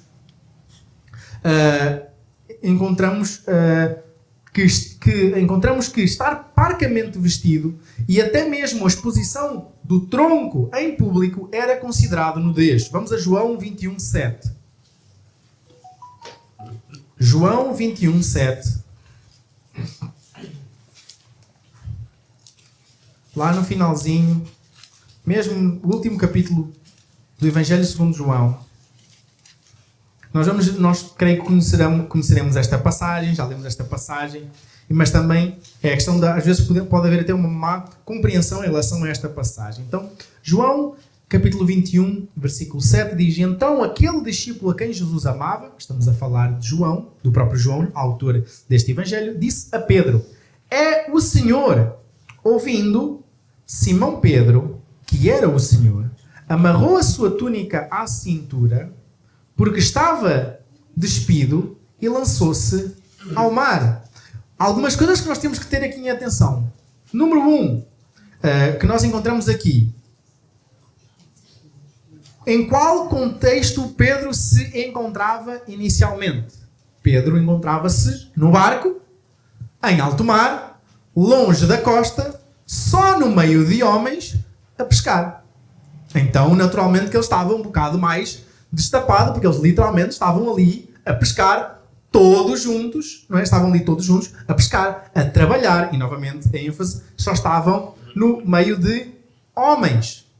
que estar parcamente vestido e até mesmo a exposição do tronco em público era considerado nudez. Vamos a João 21:7. João 21:7. Lá no finalzinho, mesmo o último capítulo do Evangelho segundo João, nós creio que conheceremos esta passagem, já lemos esta passagem, mas também é a questão às vezes pode haver até uma má compreensão em relação a esta passagem. Então, João, capítulo 21, versículo 7, diz: então aquele discípulo a quem Jesus amava, estamos a falar de João, do próprio João, autor deste Evangelho, disse a Pedro: é o Senhor. Ouvindo, Simão Pedro, que era o Senhor, amarrou a sua túnica à cintura, porque estava despido, e lançou-se ao mar. Algumas coisas que nós temos que ter aqui em atenção. Número 1, que nós encontramos aqui. Em qual contexto Pedro se encontrava inicialmente? Pedro encontrava-se no barco, em alto mar, longe da costa, só no meio de homens, a pescar. Então, naturalmente, que ele estava um bocado mais destapado, porque eles literalmente estavam ali a pescar todos juntos, não é? Estavam ali todos juntos a pescar, a trabalhar, e novamente a ênfase, só estavam no meio de homens.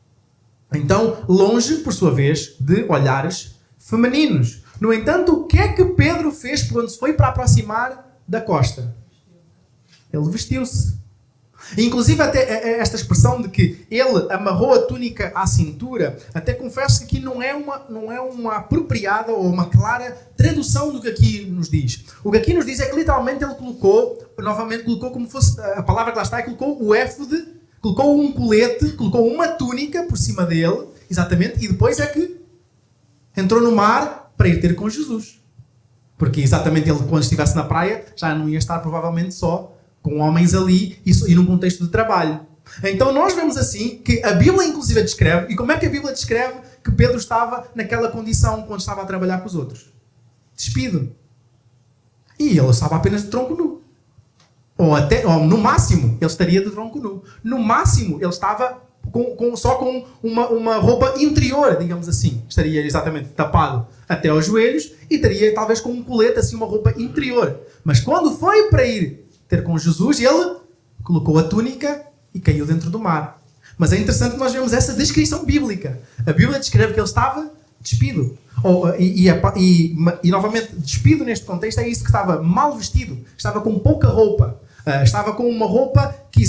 Então, longe, por sua vez, de olhares femininos. No entanto, o que é que Pedro fez quando se foi para aproximar da costa? Ele vestiu-se. Inclusive até esta expressão de que ele amarrou a túnica à cintura, até confesso que aqui não é uma apropriada ou uma clara tradução do que aqui nos diz. O que aqui nos diz é que literalmente ele colocou como fosse, a palavra que lá está, colocou o éfode, colocou um colete, colocou uma túnica por cima dele, exatamente, e depois é que entrou no mar para ir ter com Jesus. Porque exatamente ele, quando estivesse na praia, já não ia estar provavelmente só com homens ali e num contexto de trabalho. Então nós vemos assim que a Bíblia inclusive descreve, e como é que a Bíblia descreve que Pedro estava naquela condição quando estava a trabalhar com os outros? Despido. E ele estava apenas de tronco nu. Ou no máximo, ele estaria de tronco nu. No máximo, ele estava só com uma roupa interior, digamos assim. Estaria exatamente tapado até aos joelhos e estaria talvez com um colete, assim, uma roupa interior. Mas quando foi para ir ter com Jesus, ele colocou a túnica e caiu dentro do mar. Mas é interessante que nós vemos essa descrição bíblica. A Bíblia descreve que ele estava despido. E novamente, despido neste contexto é isso, que estava mal vestido, estava com pouca roupa. Estava com uma roupa que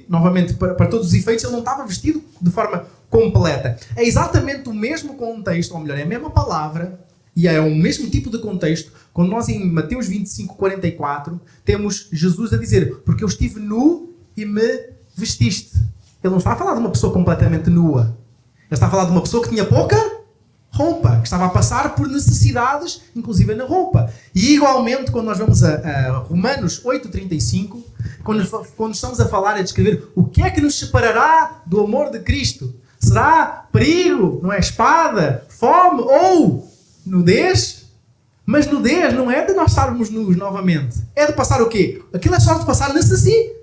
novamente, para todos os efeitos, ele não estava vestido de forma completa. É exatamente o mesmo contexto, ou melhor, é a mesma palavra, e é o mesmo tipo de contexto, quando nós em Mateus 25:44 temos Jesus a dizer: porque eu estive nu e me vestiste. Ele não está a falar de uma pessoa completamente nua. Ele está a falar de uma pessoa que tinha pouca roupa, que estava a passar por necessidades, inclusive na roupa. E igualmente, quando nós vamos a Romanos 8:35, quando estamos a falar, a descrever o que é que nos separará do amor de Cristo, será perigo, não é? Espada, fome ou nudez? Mas nudez não é de nós estarmos nus novamente. É de passar o quê? Aquilo é só de passar necessidades.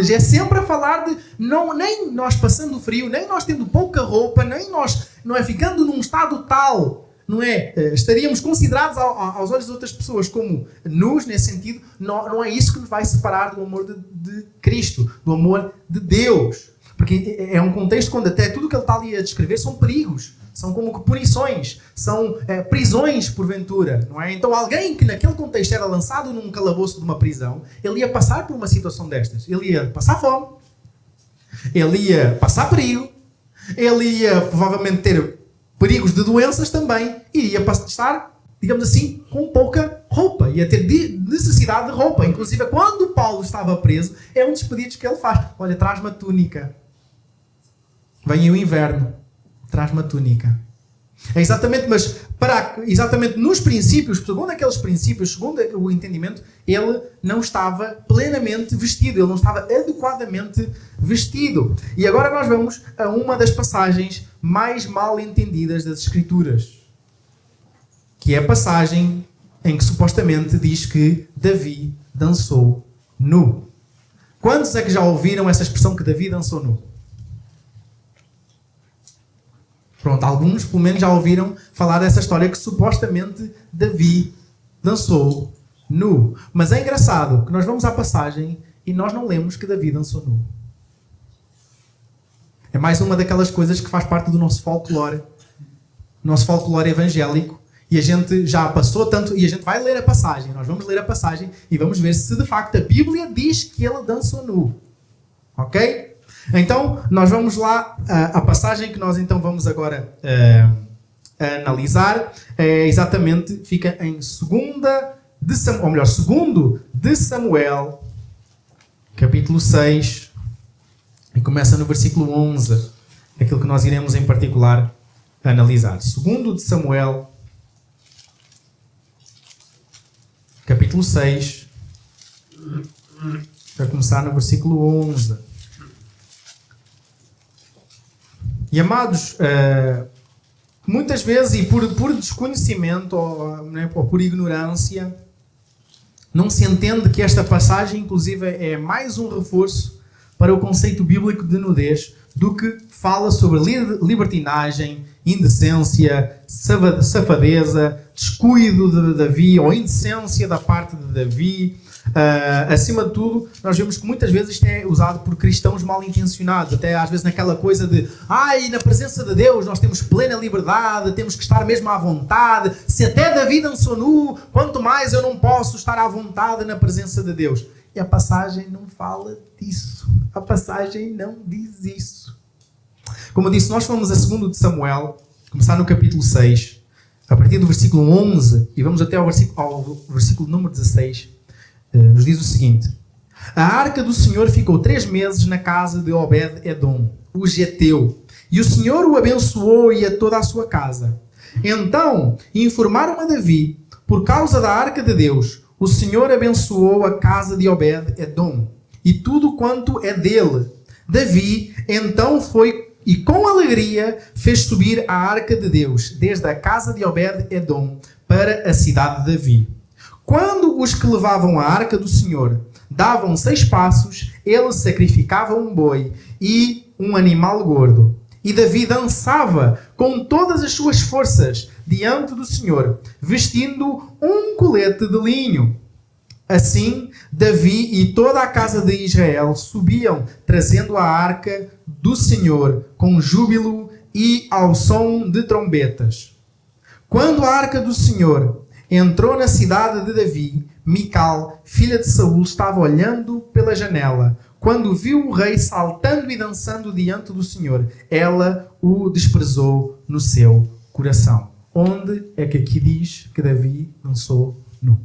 É sempre a falar de nem nós passando frio, nem nós tendo pouca roupa, nem nós não é ficando num estado tal, não é? Estaríamos considerados aos olhos de outras pessoas como nus nesse sentido. Não é isso que nos vai separar do amor de Cristo, do amor de Deus. Porque é um contexto onde até tudo o que ele está ali a descrever são perigos, são como que punições, são prisões porventura, não é? Então alguém que naquele contexto era lançado num calabouço de uma prisão, ele ia passar por uma situação destas. Ele ia passar fome, ele ia passar perigo, ele ia provavelmente ter perigos de doenças também, e iria estar, digamos assim, com pouca roupa, ia ter necessidade de roupa. Inclusive, quando Paulo estava preso, é um dos pedidos que ele faz: olha, traz-me a túnica. Vem aí o inverno, traz-me a túnica. É exatamente, mas exatamente nos princípios, segundo aqueles princípios, segundo o entendimento, ele não estava plenamente vestido, ele não estava adequadamente vestido. E agora nós vamos a uma das passagens mais mal entendidas das Escrituras, que é a passagem em que supostamente diz que Davi dançou nu. Quantos é que já ouviram essa expressão que Davi dançou nu? Pronto, alguns pelo menos já ouviram falar dessa história que supostamente Davi dançou nu. Mas é engraçado que nós vamos à passagem e nós não lemos que Davi dançou nu. É mais uma daquelas coisas que faz parte do nosso folclore evangélico, e a gente já passou tanto, e a gente vai ler a passagem, nós vamos ler a passagem e vamos ver se de facto a Bíblia diz que ele dançou nu. Ok? Então, nós vamos lá, a passagem que nós então vamos agora analisar, exatamente, fica em 2 de Samuel, capítulo 6, e começa no versículo 11, aquilo que nós iremos em particular analisar. 2 de Samuel, capítulo 6, para começar no versículo 11. E amados, muitas vezes, e por desconhecimento ou por ignorância, não se entende que esta passagem, inclusive, é mais um reforço para o conceito bíblico de nudez do que fala sobre libertinagem, indecência, safadeza, descuido de Davi ou indecência da parte de Davi. Acima de tudo, nós vemos que muitas vezes isto é usado por cristãos mal intencionados, até às vezes naquela coisa de na presença de Deus nós temos plena liberdade, temos que estar mesmo à vontade. Se até Davi dançou nu, quanto mais eu não posso estar à vontade na presença de Deus. E a passagem não fala disso. A passagem não diz isso. Como eu disse, nós fomos a 2 de Samuel, começar no capítulo 6, a partir do versículo 11, e vamos até ao versículo número 16. Nos diz o seguinte: a arca do Senhor ficou 3 meses na casa de Obed-Edom, o geteu, e o Senhor o abençoou e a toda a sua casa. Então informaram a Davi, por causa da arca de Deus, o Senhor abençoou a casa de Obed-Edom e tudo quanto é dele. Davi então foi e com alegria fez subir a arca de Deus desde a casa de Obed-Edom para a cidade de Davi. Quando os que levavam a arca do Senhor davam 6 passos, ele sacrificava um boi e um animal gordo. E Davi dançava com todas as suas forças diante do Senhor, vestindo um colete de linho. Assim, Davi e toda a casa de Israel subiam, trazendo a arca do Senhor com júbilo e ao som de trombetas. Quando a arca do Senhor entrou na cidade de Davi, Mical, filha de Saul, estava olhando pela janela. Quando viu o rei saltando e dançando diante do Senhor, ela o desprezou no seu coração. Onde é que aqui diz que Davi dançou nu?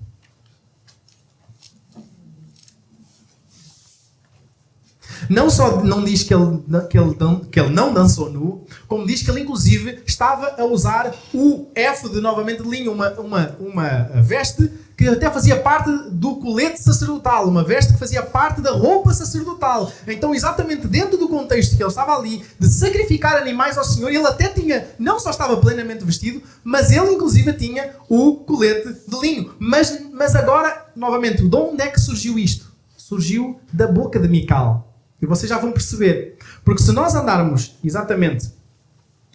Não só não diz que ele não dançou nu, como diz que ele inclusive estava a usar o éfode novamente de linho, uma veste que até fazia parte do colete sacerdotal, uma veste que fazia parte da roupa sacerdotal. Então, exatamente dentro do contexto que ele estava ali, de sacrificar animais ao Senhor, ele até tinha, não só estava plenamente vestido, mas ele inclusive tinha o colete de linho. Mas agora, novamente, de onde é que surgiu isto? Surgiu da boca de Mical. E vocês já vão perceber. Porque se nós andarmos exatamente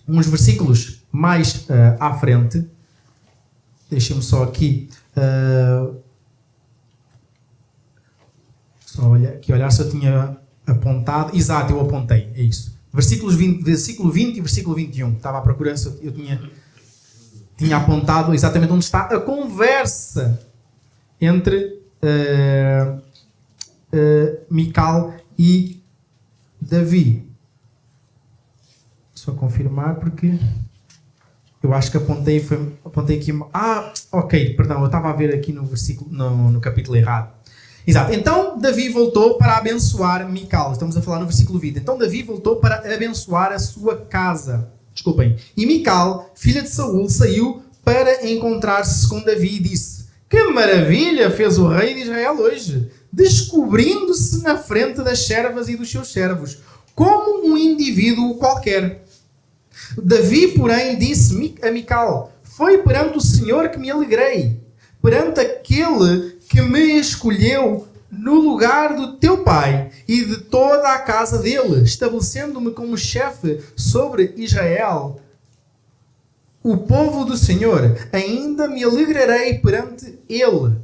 uns versículos mais à frente, deixem-me só aqui só olhar se eu tinha apontado. Exato, eu apontei, é isso. Versículo 20 e versículo 21. Estava à procura, eu tinha apontado exatamente onde está a conversa entre Mical e Davi. Só confirmar porque eu acho que apontei aqui. Ok, perdão, eu estava a ver aqui no versículo, no capítulo errado. Exato. Então Davi voltou para abençoar Mical. Estamos a falar no versículo 20. Então Davi voltou para abençoar a sua casa. Desculpem. E Mical, filha de Saul, saiu para encontrar-se com Davi e disse: que maravilha fez o rei de Israel hoje, descobrindo-se na frente das servas e dos seus servos, como um indivíduo qualquer. Davi, porém, disse a Mical: foi perante o Senhor que me alegrei, perante aquele que me escolheu no lugar do teu pai e de toda a casa dele, estabelecendo-me como chefe sobre Israel, o povo do Senhor. Ainda me alegrarei perante ele.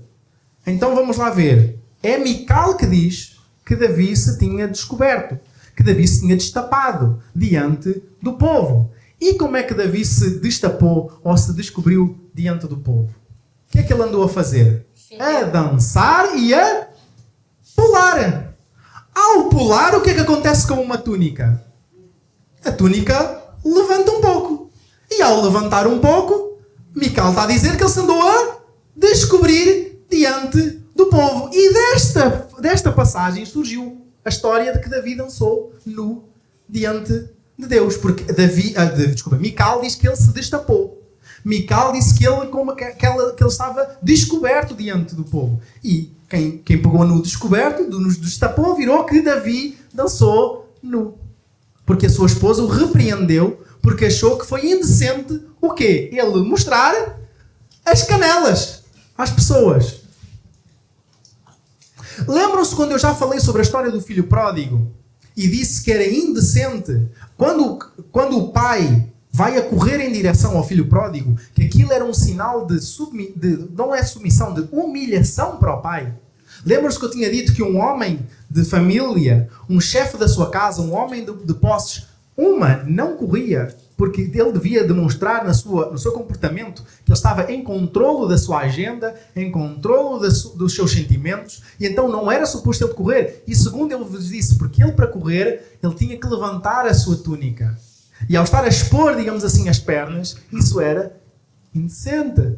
Então vamos lá ver. É Mical que diz que Davi se tinha descoberto, que Davi se tinha destapado diante do povo. E como é que Davi se destapou ou se descobriu diante do povo? O que é que ele andou a fazer? A dançar e a pular. Ao pular, o que é que acontece com uma túnica? A túnica levanta um pouco. E ao levantar um pouco, Mical está a dizer que ele se andou a descobrir diante do povo. E desta passagem surgiu a história de que Davi dançou nu diante de Deus. Porque Mical diz que ele se destapou. Mical disse que ele estava descoberto diante do povo. E quem pegou no descoberto, nos destapou, virou que Davi dançou nu. Porque a sua esposa o repreendeu porque achou que foi indecente o quê? Ele mostrar as canelas às pessoas. Lembram-se quando eu já falei sobre a história do filho pródigo e disse que era indecente quando o pai vai a correr em direção ao filho pródigo, que aquilo era um sinal não é submissão, de humilhação para o pai. Lembram-se que eu tinha dito que um homem de família, um chefe da sua casa, um homem de posses, não corria, porque ele devia demonstrar no seu comportamento que ele estava em controlo da sua agenda, em controlo dos seus sentimentos, e então não era suposto ele correr. E segundo ele vos disse, porque ele para correr, ele tinha que levantar a sua túnica. E ao estar a expor, digamos assim, as pernas, isso era indecente.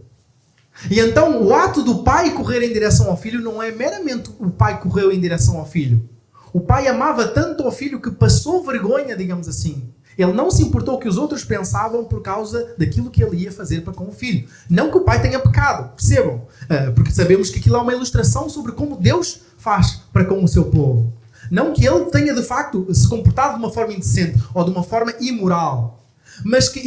E então o ato do pai correr em direção ao filho não é meramente o pai correu em direção ao filho. O pai amava tanto ao filho que passou vergonha, digamos assim. Ele não se importou o que os outros pensavam por causa daquilo que ele ia fazer para com o filho. Não que o pai tenha pecado, percebam? Porque sabemos que aquilo é uma ilustração sobre como Deus faz para com o seu povo. Não que ele tenha, de facto, se comportado de uma forma indecente ou de uma forma imoral. Mas que,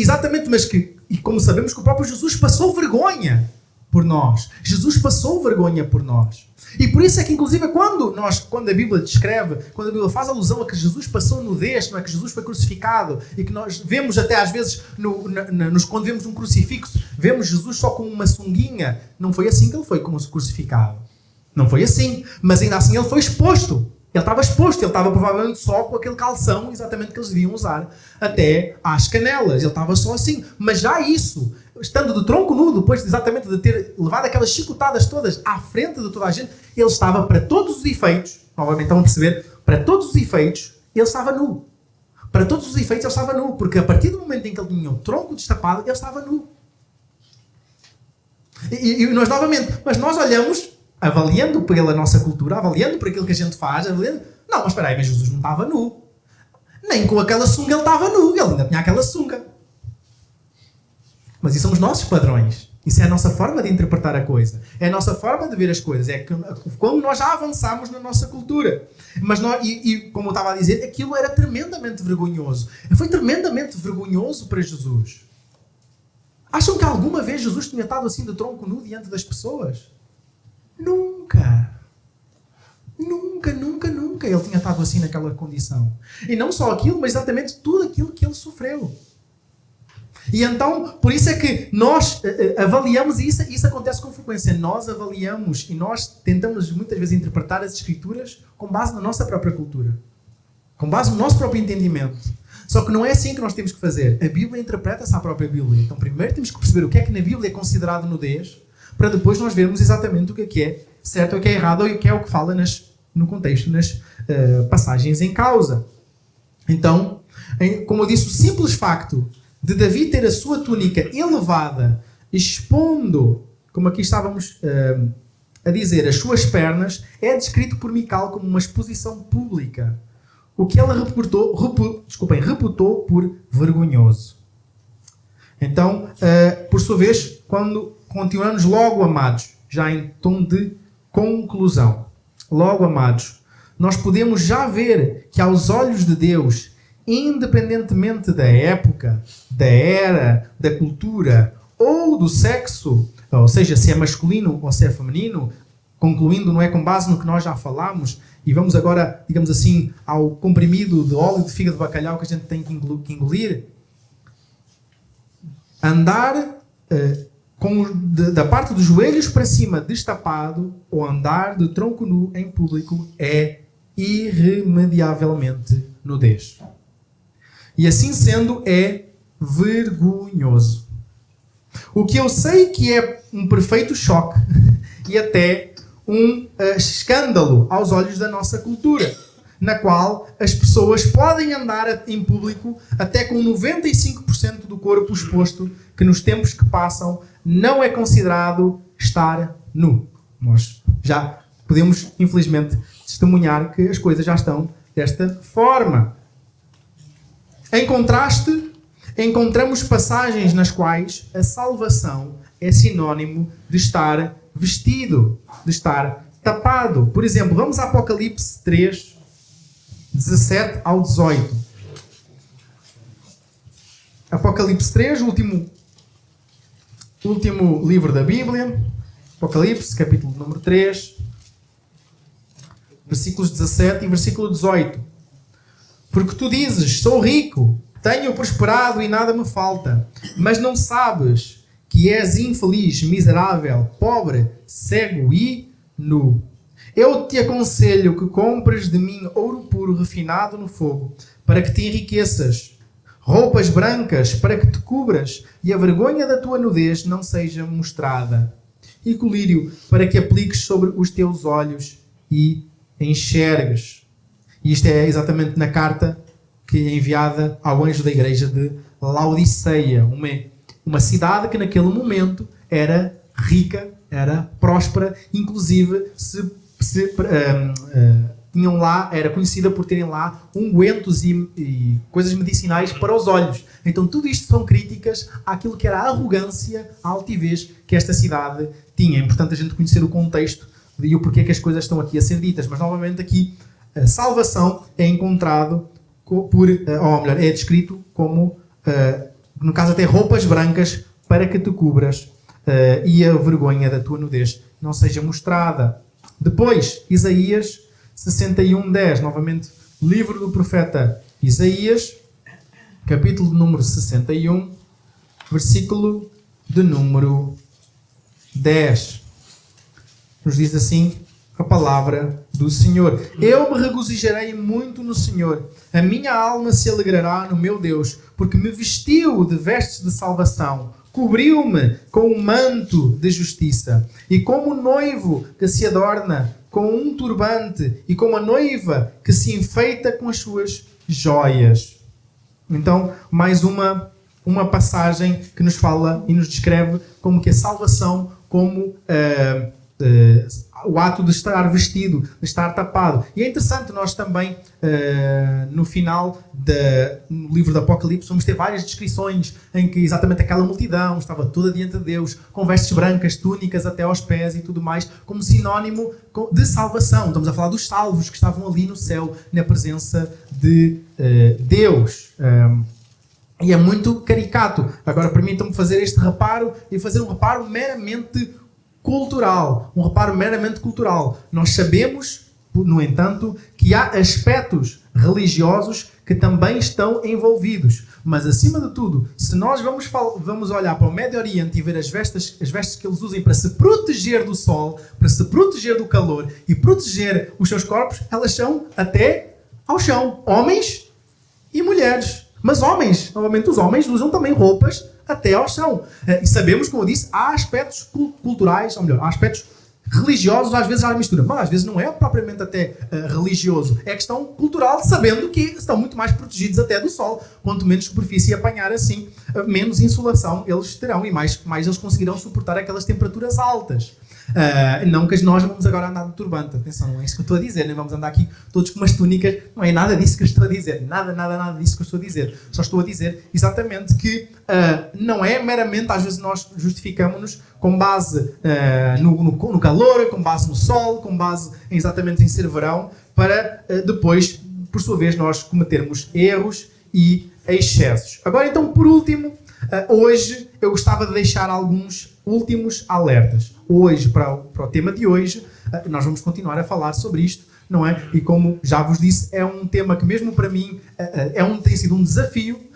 e como sabemos que o próprio Jesus passou vergonha por nós. Jesus passou vergonha por nós. E por isso é que, inclusive, quando a Bíblia descreve, quando a Bíblia faz alusão a que Jesus passou nudez, não é, que Jesus foi crucificado, e que nós vemos até às vezes, quando vemos um crucifixo, vemos Jesus só com uma sunguinha. Não foi assim que ele foi crucificado. Não foi assim. Mas ainda assim ele foi exposto. Ele estava provavelmente só com aquele calção exatamente que eles deviam usar até às canelas. Ele estava só assim. Mas já isso, estando de tronco nu, depois exatamente de ter levado aquelas chicotadas todas à frente de toda a gente, ele estava para todos os efeitos, novamente estão a perceber, para todos os efeitos, ele estava nu. Para todos os efeitos ele estava nu, porque a partir do momento em que ele tinha o tronco destapado, ele estava nu. E nós novamente, mas nós olhamos, avaliando pela nossa cultura, avaliando por aquilo que a gente faz, avaliando, não, mas espera aí, mas Jesus não estava nu. Nem com aquela sunga ele estava nu, ele ainda tinha aquela sunga. Mas isso são os nossos padrões. Isso é a nossa forma de interpretar a coisa. É a nossa forma de ver as coisas. É como nós já avançamos na nossa cultura. Mas como eu estava a dizer, aquilo era tremendamente vergonhoso. Foi tremendamente vergonhoso para Jesus. Acham que alguma vez Jesus tinha estado assim de tronco nu diante das pessoas? Nunca. Nunca, nunca, nunca ele tinha estado assim naquela condição. E não só aquilo, mas exatamente tudo aquilo que ele sofreu. E então, por isso é que nós avaliamos, e isso acontece com frequência, nós avaliamos e nós tentamos muitas vezes interpretar as Escrituras com base na nossa própria cultura. Com base no nosso próprio entendimento. Só que não é assim que nós temos que fazer. A Bíblia interpreta-se à própria Bíblia. Então primeiro temos que perceber o que é que na Bíblia é considerado nudez, para depois nós vermos exatamente o que é certo, o que é errado, ou o que é o que fala no contexto, nas passagens em causa. Então, como eu disse, o simples facto de Davi ter a sua túnica elevada, expondo, como aqui estávamos a dizer, as suas pernas, é descrito por Mical como uma exposição pública. O que ela reputou por vergonhoso. Então, por sua vez, quando continuamos logo, amados, já em tom de conclusão. Logo, amados, nós podemos já ver que aos olhos de Deus, independentemente da época, da era, da cultura ou do sexo, ou seja, se é masculino ou se é feminino, concluindo, não é, com base no que nós já falámos, e vamos agora, digamos assim, ao comprimido de óleo de fígado de bacalhau que a gente tem que engolir, andar da parte dos joelhos para cima destapado ou andar de tronco nu em público é irremediavelmente nudez. E assim sendo, é vergonhoso. O que eu sei que é um perfeito choque e até um escândalo aos olhos da nossa cultura, na qual as pessoas podem andar em público até com 95% do corpo exposto, que nos tempos que passam não é considerado estar nu. Nós já podemos, infelizmente, testemunhar que as coisas já estão desta forma. Em contraste, encontramos passagens nas quais a salvação é sinónimo de estar vestido, de estar tapado. Por exemplo, vamos a Apocalipse 3, 17 ao 18. Apocalipse 3, o último livro da Bíblia. Apocalipse, capítulo número 3, versículos 17 e versículo 18. Porque tu dizes, sou rico, tenho prosperado e nada me falta, mas não sabes que és infeliz, miserável, pobre, cego e nu. Eu te aconselho que compres de mim ouro puro refinado no fogo, para que te enriqueças, roupas brancas para que te cubras e a vergonha da tua nudez não seja mostrada, e colírio para que apliques sobre os teus olhos e enxergues. E isto é exatamente na carta que é enviada ao anjo da igreja de Laodiceia, uma cidade que naquele momento era rica, era próspera, inclusive se tinham lá, era conhecida por terem lá ungüentos e coisas medicinais para os olhos. Então tudo isto são críticas àquilo que era a arrogância, a altivez que esta cidade tinha. É importante a gente conhecer o contexto e o porquê que as coisas estão aqui a ser ditas. Mas novamente aqui, a salvação é encontrado ou melhor, é descrito como, no caso até roupas brancas para que te cubras e a vergonha da tua nudez não seja mostrada. Depois, Isaías 61:10, novamente, livro do profeta Isaías, capítulo de número 61, versículo de número 10. Nos diz assim a palavra do Senhor: Eu me regozijarei muito no Senhor, a minha alma se alegrará no meu Deus, porque me vestiu de vestes de salvação, cobriu-me com um manto de justiça, e como o noivo que se adorna com um turbante, e como a noiva que se enfeita com as suas joias. Então, mais uma passagem que nos fala e nos descreve como que a salvação, como o ato de estar vestido, de estar tapado. E é interessante, nós também, no final no livro do Apocalipse, vamos ter várias descrições em que exatamente aquela multidão estava toda diante de Deus, com vestes brancas, túnicas até aos pés e tudo mais, como sinónimo de salvação. Estamos a falar dos salvos que estavam ali no céu, na presença de Deus. E é muito caricato. Agora, permitam-me fazer este reparo e fazer um reparo meramente cultural. Um reparo meramente cultural. Nós sabemos, no entanto, que há aspectos religiosos que também estão envolvidos. Mas, acima de tudo, se nós vamos olhar para o Médio Oriente e ver as vestes que eles usam para se proteger do sol, para se proteger do calor e proteger os seus corpos, elas são até ao chão. Homens e mulheres. Mas homens, novamente, os homens usam também roupas até ao chão. E sabemos, como eu disse, há aspectos culturais, ou melhor, há aspectos religiosos, às vezes há mistura. Mas às vezes não é propriamente até religioso. É questão cultural, sabendo que estão muito mais protegidos até do sol. Quanto menos superfície apanhar assim, menos insolação eles terão e mais eles conseguirão suportar aquelas temperaturas altas. Não que nós vamos agora andar de turbante. Atenção, não é isso que eu estou a dizer. Nem vamos andar aqui todos com umas túnicas. Não é nada disso que eu estou a dizer. Nada disso que eu estou a dizer. Só estou a dizer exatamente que não é meramente, às vezes nós justificamos-nos com base no calor, com base no sol, com base exatamente em ser verão, para depois, por sua vez, nós cometermos erros e excessos. Agora, então, por último, hoje eu gostava de deixar alguns últimos alertas. Hoje, para o tema de hoje, nós vamos continuar a falar sobre isto, não é? E como já vos disse, é um tema que mesmo para mim tem sido um desafio,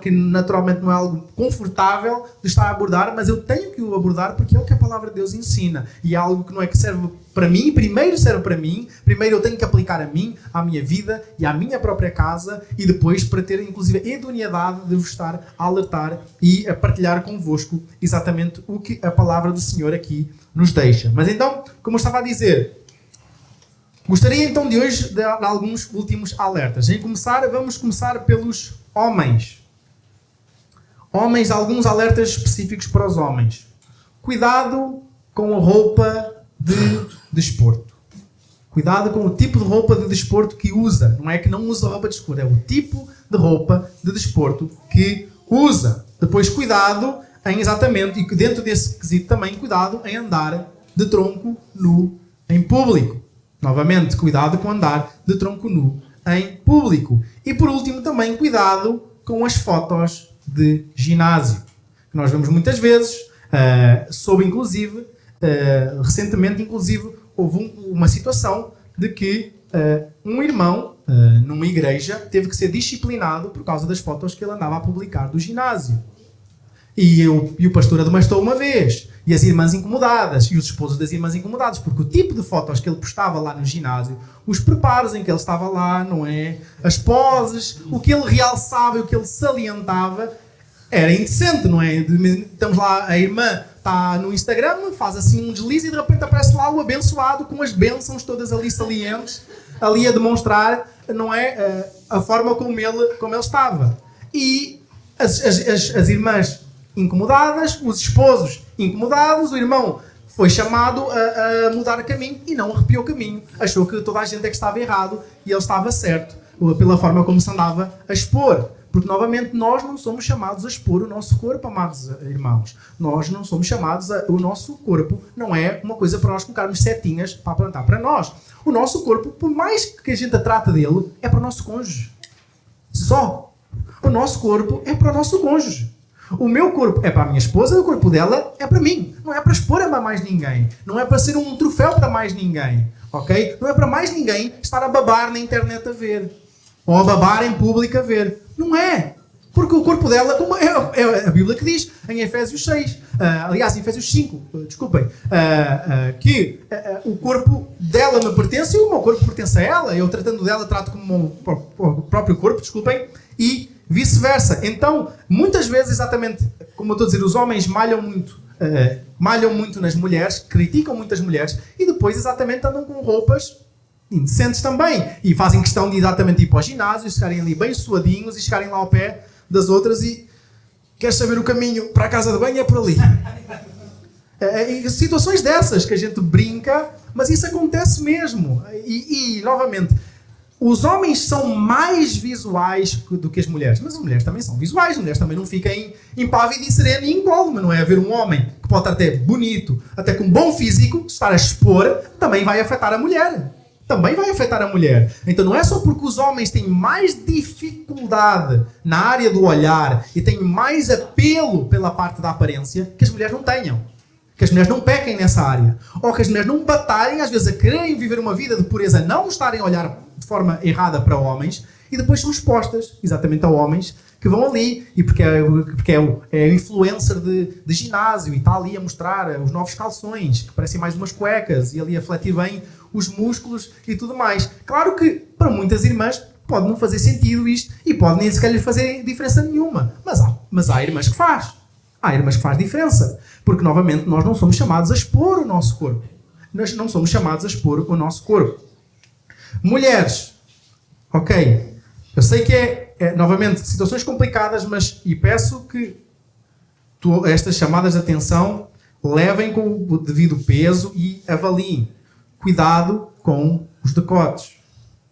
que naturalmente não é algo confortável de estar a abordar, mas eu tenho que o abordar porque é o que a palavra de Deus ensina. E é algo que não é que serve para mim, primeiro serve para mim, primeiro eu tenho que aplicar a mim, à minha vida e à minha própria casa, e depois para ter inclusive a idoneidade de vos estar a alertar e a partilhar convosco exatamente o que a palavra do Senhor aqui nos deixa. Mas então, como eu estava a dizer, gostaria então de hoje de alguns últimos alertas. Vamos começar pelos homens. Homens, alguns alertas específicos para os homens. Cuidado com a roupa de desporto. Cuidado com o tipo de roupa de desporto que usa. Não é que não usa roupa de desporto, é o tipo de roupa de desporto que usa. Depois, cuidado em exatamente, e dentro desse quesito também, cuidado em andar de tronco nu em público. Novamente, cuidado com andar de tronco nu em público. E por último, também, cuidado com as fotos de ginásio, que nós vemos muitas vezes, recentemente, inclusive, houve uma situação de que um irmão, numa igreja, teve que ser disciplinado por causa das fotos que ele andava a publicar do ginásio. E o pastor admoestou uma vez, e as irmãs incomodadas, e os esposos das irmãs incomodados, porque o tipo de fotos que ele postava lá no ginásio, os preparos em que ele estava lá, não é? As poses, o que ele realçava e o que ele salientava, era indecente, não é? Estamos lá, a irmã está no Instagram, faz assim um deslize e de repente aparece lá o abençoado com as bênçãos todas ali salientes, ali a demonstrar, não é? A forma como ele estava. E as irmãs incomodadas, os esposos incomodados, o irmão foi chamado a mudar o caminho e não arrepiou o caminho. Achou que toda a gente é que estava errado e ele estava certo, pela forma como se andava a expor. Porque, novamente, nós não somos chamados a expor o nosso corpo, amados irmãos. Nós não somos chamados o nosso corpo não é uma coisa para nós colocarmos setinhas para apontar para nós. O nosso corpo, por mais que a gente trate dele, é para o nosso cônjuge. Só. O nosso corpo é para o nosso cônjuge. O meu corpo é para a minha esposa, o corpo dela é para mim. Não é para expor a mais ninguém. Não é para ser um troféu para mais ninguém. Ok? Não é para mais ninguém estar a babar na internet a ver. Ou a babar em público a ver. Não é. Porque o corpo dela, como é a Bíblia que diz, em Efésios 6, aliás, em Efésios 5, desculpem, que o corpo dela me pertence e o meu corpo pertence a ela. Eu, tratando dela, trato como o próprio corpo, desculpem, e vice-versa. Então, muitas vezes, exatamente, como eu estou a dizer, os homens malham muito nas mulheres, criticam muito as mulheres, e depois, exatamente, andam com roupas indecentes também. E fazem questão de exatamente ir para o ginásio, chegarem ali bem suadinhos e chegarem lá ao pé das outras e queres saber o caminho para a casa de banho? É por ali. Situações dessas que a gente brinca, mas isso acontece mesmo. E novamente, os homens são mais visuais do que as mulheres, mas as mulheres também são visuais. As mulheres também não ficam impávidas e serena e incólume, não é? Haver um homem que pode estar até bonito, até com um bom físico, estar a expor, também vai afetar a mulher. Também vai afetar a mulher. Então não é só porque os homens têm mais dificuldade na área do olhar e têm mais apelo pela parte da aparência que as mulheres não tenham. Que as mulheres não pequem nessa área. Ou que as mulheres não batalhem, às vezes, a quererem viver uma vida de pureza, não estarem a olhar de forma errada para homens e depois são expostas exatamente a homens que vão ali, e porque é influencer de ginásio e está ali a mostrar os novos calções, que parecem mais umas cuecas, e ali a refletir bem os músculos e tudo mais. Claro que, para muitas irmãs, pode não fazer sentido isto, e pode nem sequer lhe fazer diferença nenhuma. Mas há irmãs que faz. Há irmãs que faz diferença. Porque, novamente, nós não somos chamados a expor o nosso corpo. Nós não somos chamados a expor o nosso corpo. Mulheres, ok, eu sei que novamente, situações complicadas, e peço que estas chamadas de atenção levem com o devido peso e avaliem. Cuidado com os decotes.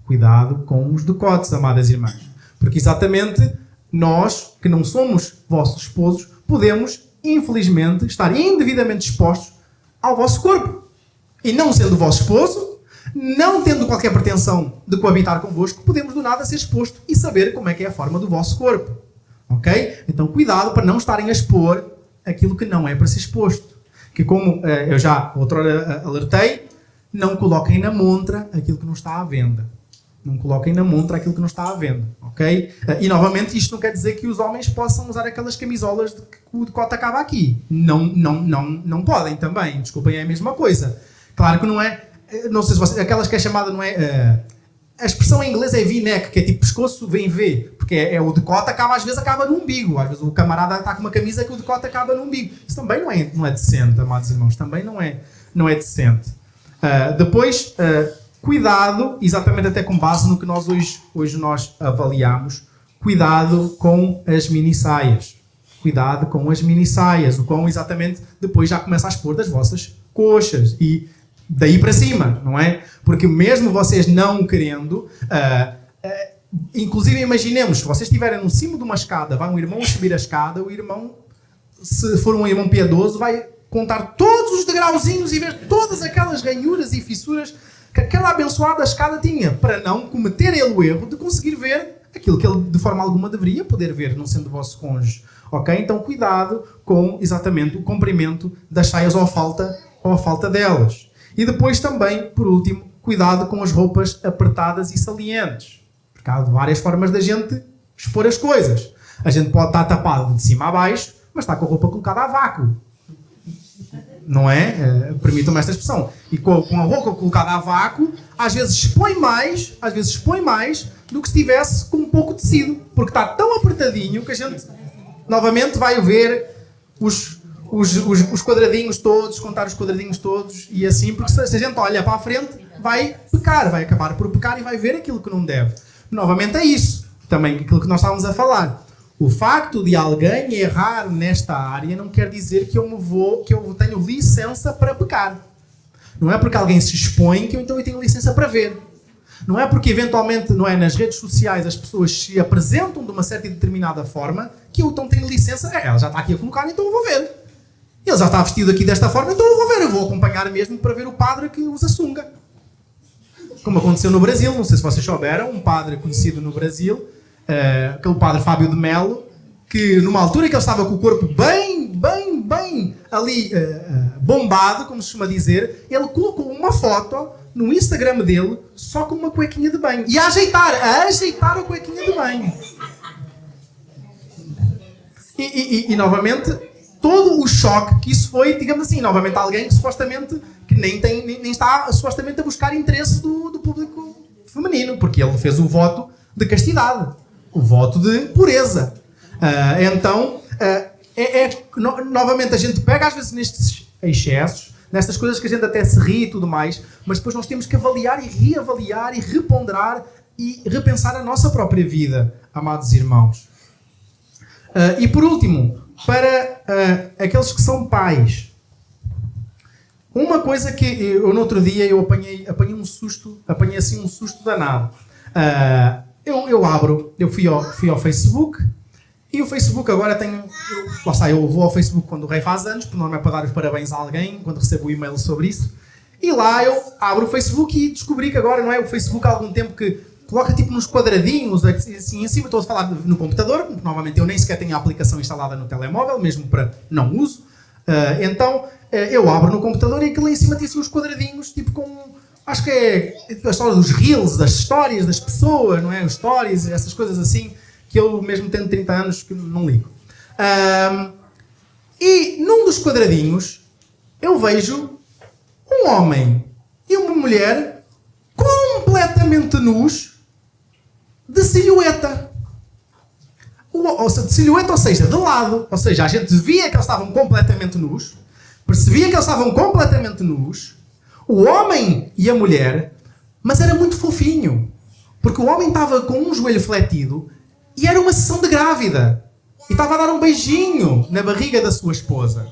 Cuidado com os decotes, amadas irmãs. Porque exatamente nós, que não somos vossos esposos, podemos, infelizmente, estar indevidamente expostos ao vosso corpo. E não sendo o vosso esposo, não tendo qualquer pretensão de coabitar convosco, podemos do nada ser exposto e saber como é que é a forma do vosso corpo. Ok? Então cuidado para não estarem a expor aquilo que não é para ser exposto. Que como eu já outrora alertei, não coloquem na montra aquilo que não está à venda. Não coloquem na montra aquilo que não está à venda. Ok? E novamente isto não quer dizer que os homens possam usar aquelas camisolas de que o decote acaba aqui. Não podem também. Desculpem, é a mesma coisa. Claro que não é. Não sei se vocês... Aquelas que é chamada, não é... a expressão em inglês é V-neck, que é tipo pescoço vem V. Porque o decote às vezes acaba no umbigo. Às vezes o camarada está com uma camisa que o decote acaba no umbigo. Isso também não é decente, amados irmãos. Também não é decente. Depois, cuidado, exatamente até com base no que nós hoje nós avaliamos, cuidado com as mini-saias. Cuidado com as mini-saias. O quão exatamente depois já começa a expor das vossas coxas. E daí para cima, não é? Porque mesmo vocês não querendo, inclusive imaginemos, se vocês estiverem no cimo de uma escada, vai um irmão subir a escada, o irmão, se for um irmão piedoso, vai contar todos os degrauzinhos e ver todas aquelas ranhuras e fissuras que aquela abençoada escada tinha, para não cometer ele o erro de conseguir ver aquilo que ele de forma alguma deveria poder ver, não sendo o vosso cônjuge. Ok? Então cuidado com exatamente o comprimento das saias ou a falta delas. E depois também, por último, cuidado com as roupas apertadas e salientes. Porque há várias formas da gente expor as coisas. A gente pode estar tapado de cima a baixo, mas está com a roupa colocada a vácuo. Não é? Permitam-me esta expressão. E com a roupa colocada a vácuo, às vezes expõe mais do que se estivesse com um pouco tecido. Porque está tão apertadinho que a gente, novamente, vai ver os quadradinhos todos, contar os quadradinhos todos e assim, porque se a gente olha para a frente, vai pecar, vai acabar por pecar e vai ver aquilo que não deve. Novamente é isso, também aquilo que nós estávamos a falar. O facto de alguém errar nesta área não quer dizer que eu tenho licença para pecar. Não é porque alguém se expõe que eu tenho licença para ver. Não é porque eventualmente nas redes sociais as pessoas se apresentam de uma certa e determinada forma que eu então tenho licença. Ela já está aqui a colocar, então eu vou ver. Ele já está vestido aqui desta forma, então eu vou ver. Eu vou acompanhar mesmo para ver o padre que usa sunga. Como aconteceu no Brasil, não sei se vocês souberam, um padre conhecido no Brasil, aquele padre Fábio de Melo, que numa altura que ele estava com o corpo bem ali bombado, como se costuma dizer, ele colocou uma foto no Instagram dele só com uma cuequinha de banho. E a ajeitar a cuequinha de banho. E novamente, todo o choque que isso foi, digamos assim, novamente alguém que supostamente que nem está supostamente a buscar interesse do público feminino, porque ele fez o voto de castidade, o voto de pureza. Novamente a gente pega às vezes nestes excessos, nestas coisas que a gente até se ri e tudo mais, mas depois nós temos que avaliar e reavaliar e reponderar e repensar a nossa própria vida, amados irmãos. E por último, para aqueles que são pais, uma coisa que eu no outro dia eu apanhei um susto, apanhei assim um susto danado. Eu fui ao Facebook. E o Facebook agora tem... eu vou ao Facebook quando o rei faz anos, por norma é para dar os parabéns a alguém, quando recebo o e-mail sobre isso. E lá eu abro o Facebook e descobri que agora, não é? O Facebook há algum tempo que coloca tipo nos quadradinhos, assim em cima, estou a falar no computador, porque normalmente eu nem sequer tenho a aplicação instalada no telemóvel, mesmo para não uso. Eu abro no computador e aquilo lá em cima tem assim uns quadradinhos, tipo com... Acho que é a história dos reels, das histórias das pessoas, não é? Os stories, essas coisas assim, que eu mesmo tendo 30 anos que não ligo. E num dos quadradinhos eu vejo um homem e uma mulher completamente nus de silhueta. De silhueta, ou seja, de lado. Ou seja, a gente via que eles estavam completamente nus, percebia que eles estavam completamente nus, o homem e a mulher, mas era muito fofinho. Porque o homem estava com um joelho fletido e era uma sessão de grávida. E estava a dar um beijinho na barriga da sua esposa.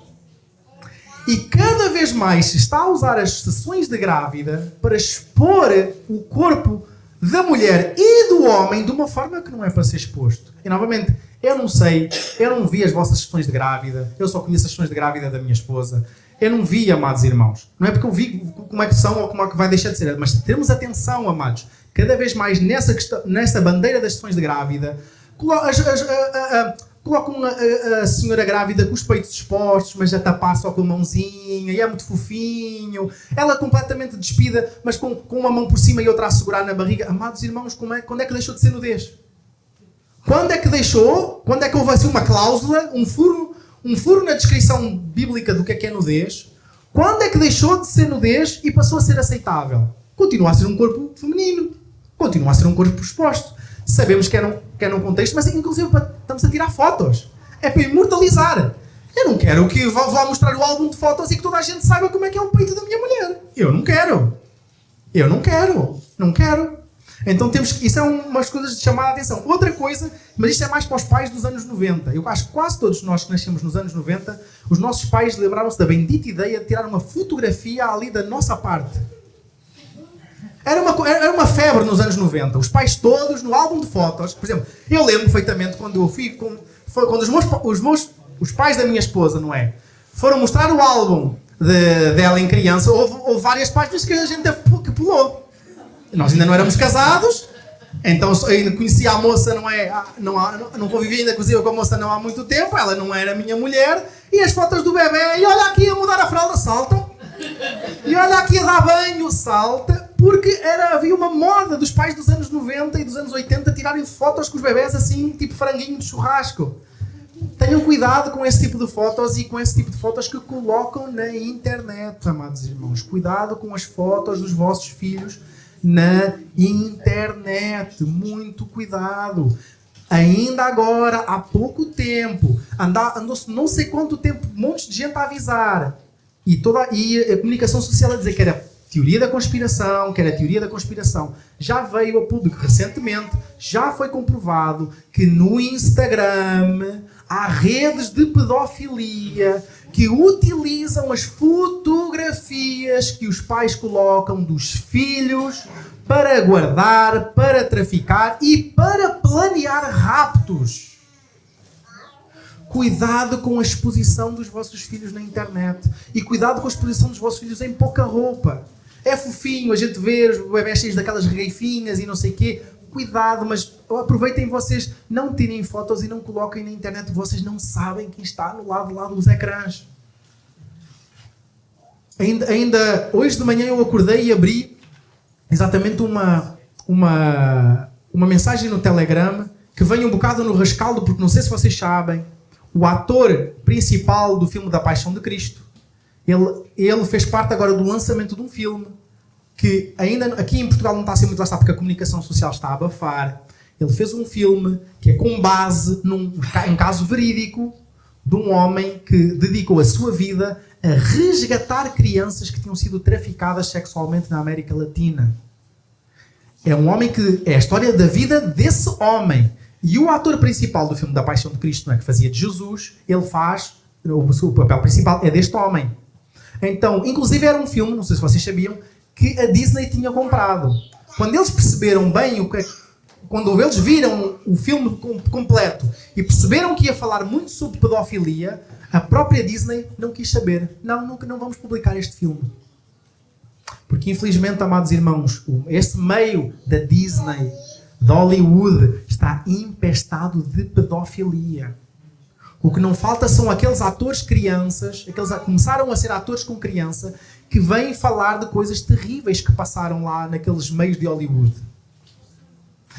E cada vez mais se está a usar as sessões de grávida para expor o corpo da mulher e do homem de uma forma que não é para ser exposto. E novamente, eu não sei, eu não vi as vossas sessões de grávida, eu só conheço as sessões de grávida da minha esposa. Eu não vi, amados irmãos. Não é porque eu vi como é que são ou como é que vai deixar de ser, mas termos atenção, amados. Cada vez mais nessa bandeira das sessões de grávida, colocam a senhora grávida com os peitos expostos, mas a tapar só com a mãozinha, e é muito fofinho. Ela completamente despida, mas com uma mão por cima e outra a segurar na barriga. Amados irmãos, quando é que deixou de ser nudez? Quando é que deixou? Quando é que houve assim uma cláusula, um furo na descrição bíblica do que é nudez? Quando é que deixou de ser nudez e passou a ser aceitável? Continua a ser um corpo feminino. Continua a ser um corpo exposto. Sabemos que é num contexto, mas inclusive estamos a tirar fotos. É para imortalizar. Eu não quero que vá mostrar o álbum de fotos e que toda a gente saiba como é que é o peito da minha mulher. Eu não quero. Não quero. Então isso é umas coisas de chamar a atenção. Outra coisa, mas isto é mais para os pais dos anos 90. Eu acho que quase todos nós que nascemos nos anos 90, os nossos pais lembraram-se da bendita ideia de tirar uma fotografia ali da nossa parte. Era uma febre nos anos 90. Os pais todos, no álbum de fotos. Por exemplo, eu lembro perfeitamente quando eu fui... Quando os pais da minha esposa, não é? Foram mostrar o álbum dela em criança, houve várias páginas que a gente que pulou. Nós ainda não éramos casados, então eu ainda conhecia a moça, não é? Não convivia ainda com a moça não há muito tempo, ela não era minha mulher, e as fotos do bebê, e olha aqui a mudar a fralda, saltam. E olha aqui a dar banho, salta. Porque havia uma moda dos pais dos anos 90 e dos anos 80 tirarem fotos com os bebés assim, tipo franguinho de churrasco. Tenham cuidado com esse tipo de fotos e com esse tipo de fotos que colocam na internet, amados irmãos. Cuidado com as fotos dos vossos filhos na internet. Muito cuidado. Ainda agora, há pouco tempo, andou-se não sei quanto tempo, um monte de gente a avisar. E a comunicação social a dizer que era teoria da conspiração, quer a teoria da conspiração, já veio a público recentemente, já foi comprovado que no Instagram há redes de pedofilia que utilizam as fotografias que os pais colocam dos filhos para guardar, para traficar e para planear raptos. Cuidado com a exposição dos vossos filhos na internet. E cuidado com a exposição dos vossos filhos em pouca roupa. É fofinho, a gente vê os bebés cheios daquelas regueifinhas e não sei o quê. Cuidado, mas aproveitem vocês, não tirem fotos e não coloquem na internet. Vocês não sabem quem está no lado lá dos ecrãs. Ainda hoje de manhã eu acordei e abri exatamente uma mensagem no Telegram que vem um bocado no rescaldo, porque não sei se vocês sabem, o ator principal do filme da Paixão de Cristo, ele fez parte agora do lançamento de um filme que ainda aqui em Portugal não está a ser muito lançado porque a comunicação social está a abafar. Ele fez um filme que é com base num caso verídico de um homem que dedicou a sua vida a resgatar crianças que tinham sido traficadas sexualmente na América Latina. É um homem que... é a história da vida desse homem. E o ator principal do filme da Paixão de Cristo, não é, que fazia de Jesus, ele faz... o papel principal é deste homem. Então, inclusive era um filme, não sei se vocês sabiam, que a Disney tinha comprado. Quando eles perceberam bem o que... quando eles viram o filme completo e perceberam que ia falar muito sobre pedofilia, a própria Disney não quis saber. Não vamos publicar este filme. Porque, infelizmente, amados irmãos, este meio da Disney, de Hollywood, está empestado de pedofilia. O que não falta são aqueles atores crianças, aqueles que começaram a ser atores com criança, que vêm falar de coisas terríveis que passaram lá naqueles meios de Hollywood.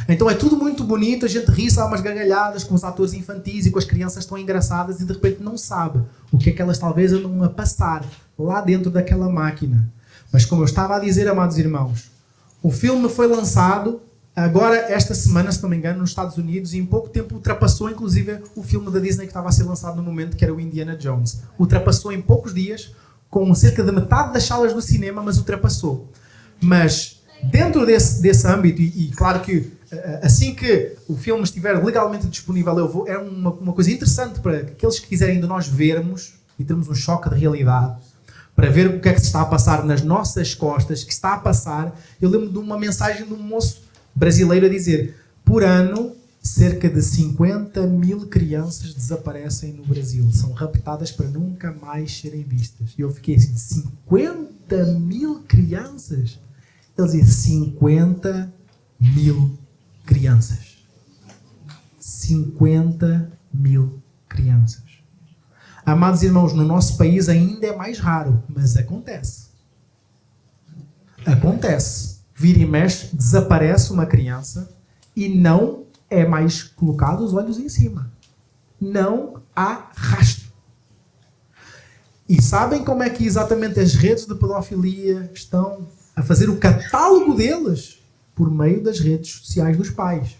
Então é tudo muito bonito, a gente ri, há umas gargalhadas com os atores infantis e com as crianças tão engraçadas e de repente não sabe o que é que elas talvez andam a passar lá dentro daquela máquina. Mas como eu estava a dizer, amados irmãos, o filme foi lançado agora esta semana, se não me engano, nos Estados Unidos, e em pouco tempo ultrapassou inclusive o filme da Disney que estava a ser lançado no momento, que era o Indiana Jones. Ultrapassou em poucos dias, com cerca de metade das salas do cinema, mas ultrapassou. Mas dentro desse âmbito, e claro que assim que o filme estiver legalmente disponível, é uma coisa interessante para aqueles que quiserem de nós vermos e termos um choque de realidade, para ver o que é que se está a passar nas nossas costas, que está a passar. Eu lembro de uma mensagem de um moço brasileiro a dizer: por ano, cerca de 50 mil crianças desaparecem no Brasil. São raptadas para nunca mais serem vistas. E eu fiquei assim, 50 mil crianças? Ele dizia 50 mil crianças. 50 mil crianças. Amados irmãos, no nosso país ainda é mais raro, mas acontece. Acontece. Vira e mexe, desaparece uma criança e não é mais colocado os olhos em cima. Não há rastro. E sabem como é que exatamente as redes de pedofilia estão a fazer o catálogo deles? Por meio das redes sociais dos pais.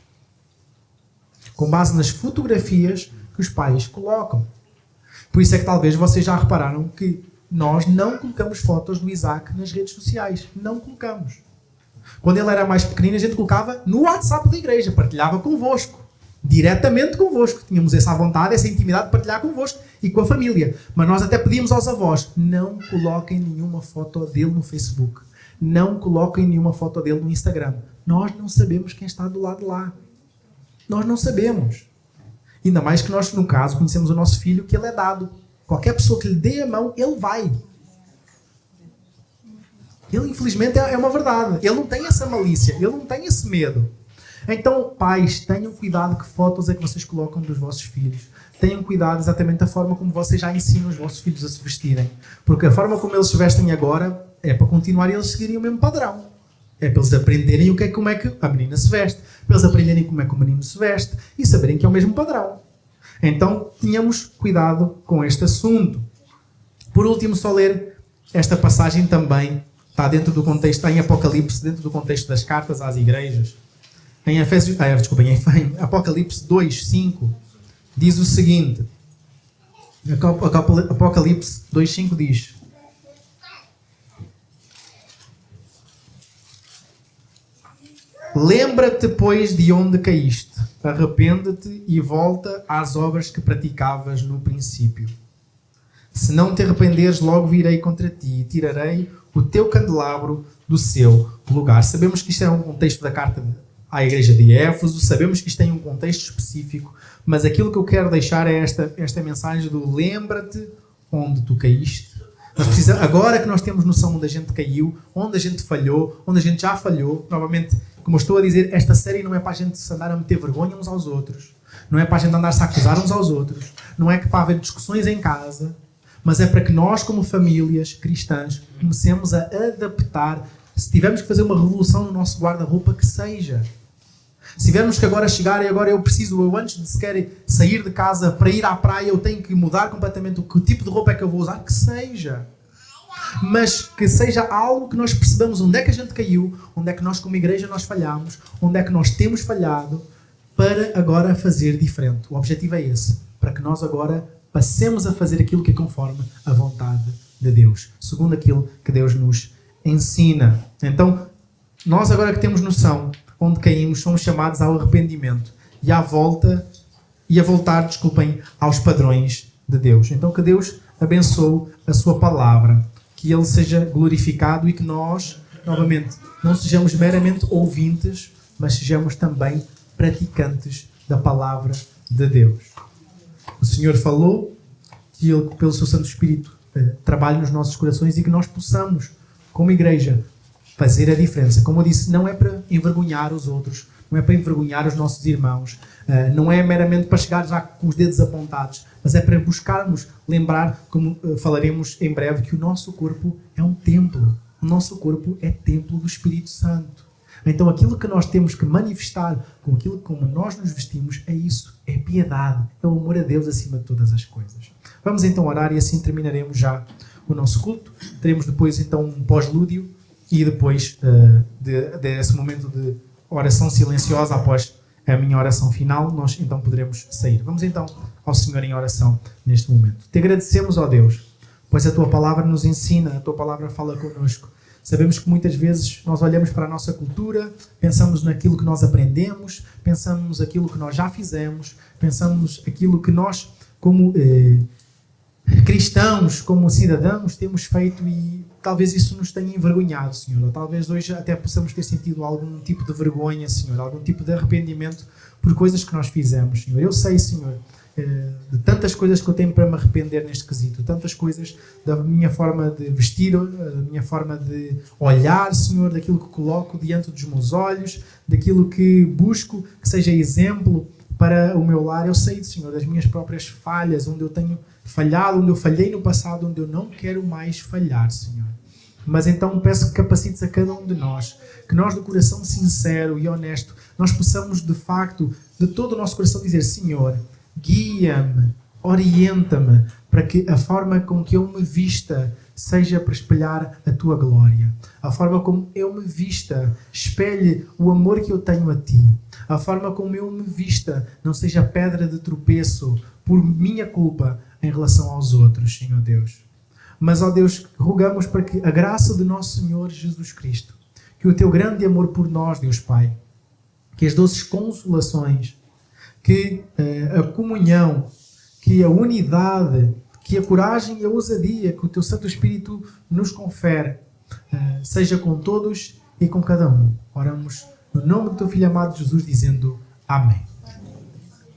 Com base nas fotografias que os pais colocam. Por isso é que talvez vocês já repararam que nós não colocamos fotos do Isaac nas redes sociais. Não colocamos. Quando ele era mais pequenino, a gente colocava no WhatsApp da igreja, partilhava convosco, diretamente convosco. Tínhamos essa vontade, essa intimidade de partilhar convosco e com a família. Mas nós até pedíamos aos avós: não coloquem nenhuma foto dele no Facebook. Não coloquem nenhuma foto dele no Instagram. Nós não sabemos quem está do lado de lá. Nós não sabemos. Ainda mais que nós, no caso, conhecemos o nosso filho, que ele é dado. Qualquer pessoa que lhe dê a mão, ele vai. Ele, infelizmente, é uma verdade. Ele não tem essa malícia. Ele não tem esse medo. Então, pais, tenham cuidado que fotos é que vocês colocam dos vossos filhos. Tenham cuidado exatamente da forma como vocês já ensinam os vossos filhos a se vestirem. Porque a forma como eles se vestem agora é para continuar eles seguirem o mesmo padrão. É para eles aprenderem como é que a menina se veste. Para eles aprenderem como é que o menino se veste. E saberem que é o mesmo padrão. Então, tenhamos cuidado com este assunto. Por último, só ler esta passagem também. Está dentro do contexto, está em Apocalipse, dentro do contexto das cartas às igrejas. Em Apocalipse 2:5 diz o seguinte. Apocalipse 2:5 diz: Lembra-te, pois, de onde caíste. Arrepende-te e volta às obras que praticavas no princípio. Se não te arrependeres, logo virei contra ti e tirarei o teu candelabro do seu lugar. Sabemos que isto é um contexto da carta à igreja de Éfeso, sabemos que isto tem um contexto específico, mas aquilo que eu quero deixar é esta mensagem do lembra-te onde tu caíste. Agora que nós temos noção onde a gente caiu, onde a gente falhou, onde a gente já falhou, novamente, como eu estou a dizer, esta série não é para a gente se andar a meter vergonha uns aos outros, não é para a gente andar-se a acusar uns aos outros, não é que para haver discussões em casa, mas é para que nós, como famílias cristãs, comecemos a adaptar. Se tivermos que fazer uma revolução no nosso guarda-roupa, que seja. Se tivermos que agora chegar e agora eu antes de sequer sair de casa para ir à praia, eu tenho que mudar completamente o tipo de roupa é que eu vou usar, que seja. Mas que seja algo que nós percebamos onde é que a gente caiu, onde é que nós como igreja nós falhamos, onde é que nós temos falhado, para agora fazer diferente. O objetivo é esse, para que nós agora passemos a fazer aquilo que é conforme a vontade de Deus, segundo aquilo que Deus nos ensina. Então, nós agora que temos noção onde caímos, somos chamados ao arrependimento e a voltar, aos padrões de Deus. Então, que Deus abençoe a sua palavra, que Ele seja glorificado e que nós, novamente, não sejamos meramente ouvintes, mas sejamos também praticantes da palavra de Deus. O Senhor falou que Ele, pelo seu Santo Espírito, trabalhe nos nossos corações e que nós possamos, como igreja, fazer a diferença. Como eu disse, não é para envergonhar os outros, não é para envergonhar os nossos irmãos, não é meramente para chegar já com os dedos apontados, mas é para buscarmos lembrar, como falaremos em breve, que o nosso corpo é um templo. O nosso corpo é templo do Espírito Santo. Então aquilo que nós temos que manifestar com aquilo como nós nos vestimos é isso, é piedade, é o amor a Deus acima de todas as coisas. Vamos então orar e assim terminaremos já o nosso culto. Teremos depois então um pós-lúdio e depois desse momento de oração silenciosa após a minha oração final, nós então poderemos sair. Vamos então ao Senhor em oração neste momento. Te agradecemos, ó Deus, pois a Tua palavra nos ensina, a Tua palavra fala connosco. Sabemos que muitas vezes nós olhamos para a nossa cultura, pensamos naquilo que nós aprendemos, pensamos aquilo que nós já fizemos, pensamos aquilo que nós, como cristãos, como cidadãos, temos feito e talvez isso nos tenha envergonhado, Senhor. Ou talvez hoje até possamos ter sentido algum tipo de vergonha, Senhor, algum tipo de arrependimento por coisas que nós fizemos, Senhor. Eu sei, Senhor, de tantas coisas que eu tenho para me arrepender neste quesito, tantas coisas da minha forma de vestir, da minha forma de olhar, Senhor, daquilo que coloco diante dos meus olhos, daquilo que busco que seja exemplo para o meu lar. Eu sei, Senhor, das minhas próprias falhas, onde eu tenho falhado, onde eu falhei no passado, onde eu não quero mais falhar, Senhor. Mas então peço que capacites a cada um de nós, que nós de coração sincero e honesto, nós possamos de facto, de todo o nosso coração dizer: Senhor, guia-me, orienta-me, para que a forma com que eu me vista seja para espelhar a Tua glória. A forma como eu me vista espelhe o amor que eu tenho a Ti. A forma como eu me vista não seja pedra de tropeço por minha culpa em relação aos outros, Senhor Deus. Mas, ó Deus, rogamos para que a graça de nosso Senhor Jesus Cristo, que o Teu grande amor por nós, Deus Pai, que as doces consolações, que a comunhão, que a unidade, que a coragem e a ousadia que o Teu Santo Espírito nos confere, seja com todos e com cada um. Oramos no nome do Teu Filho amado Jesus, dizendo amém.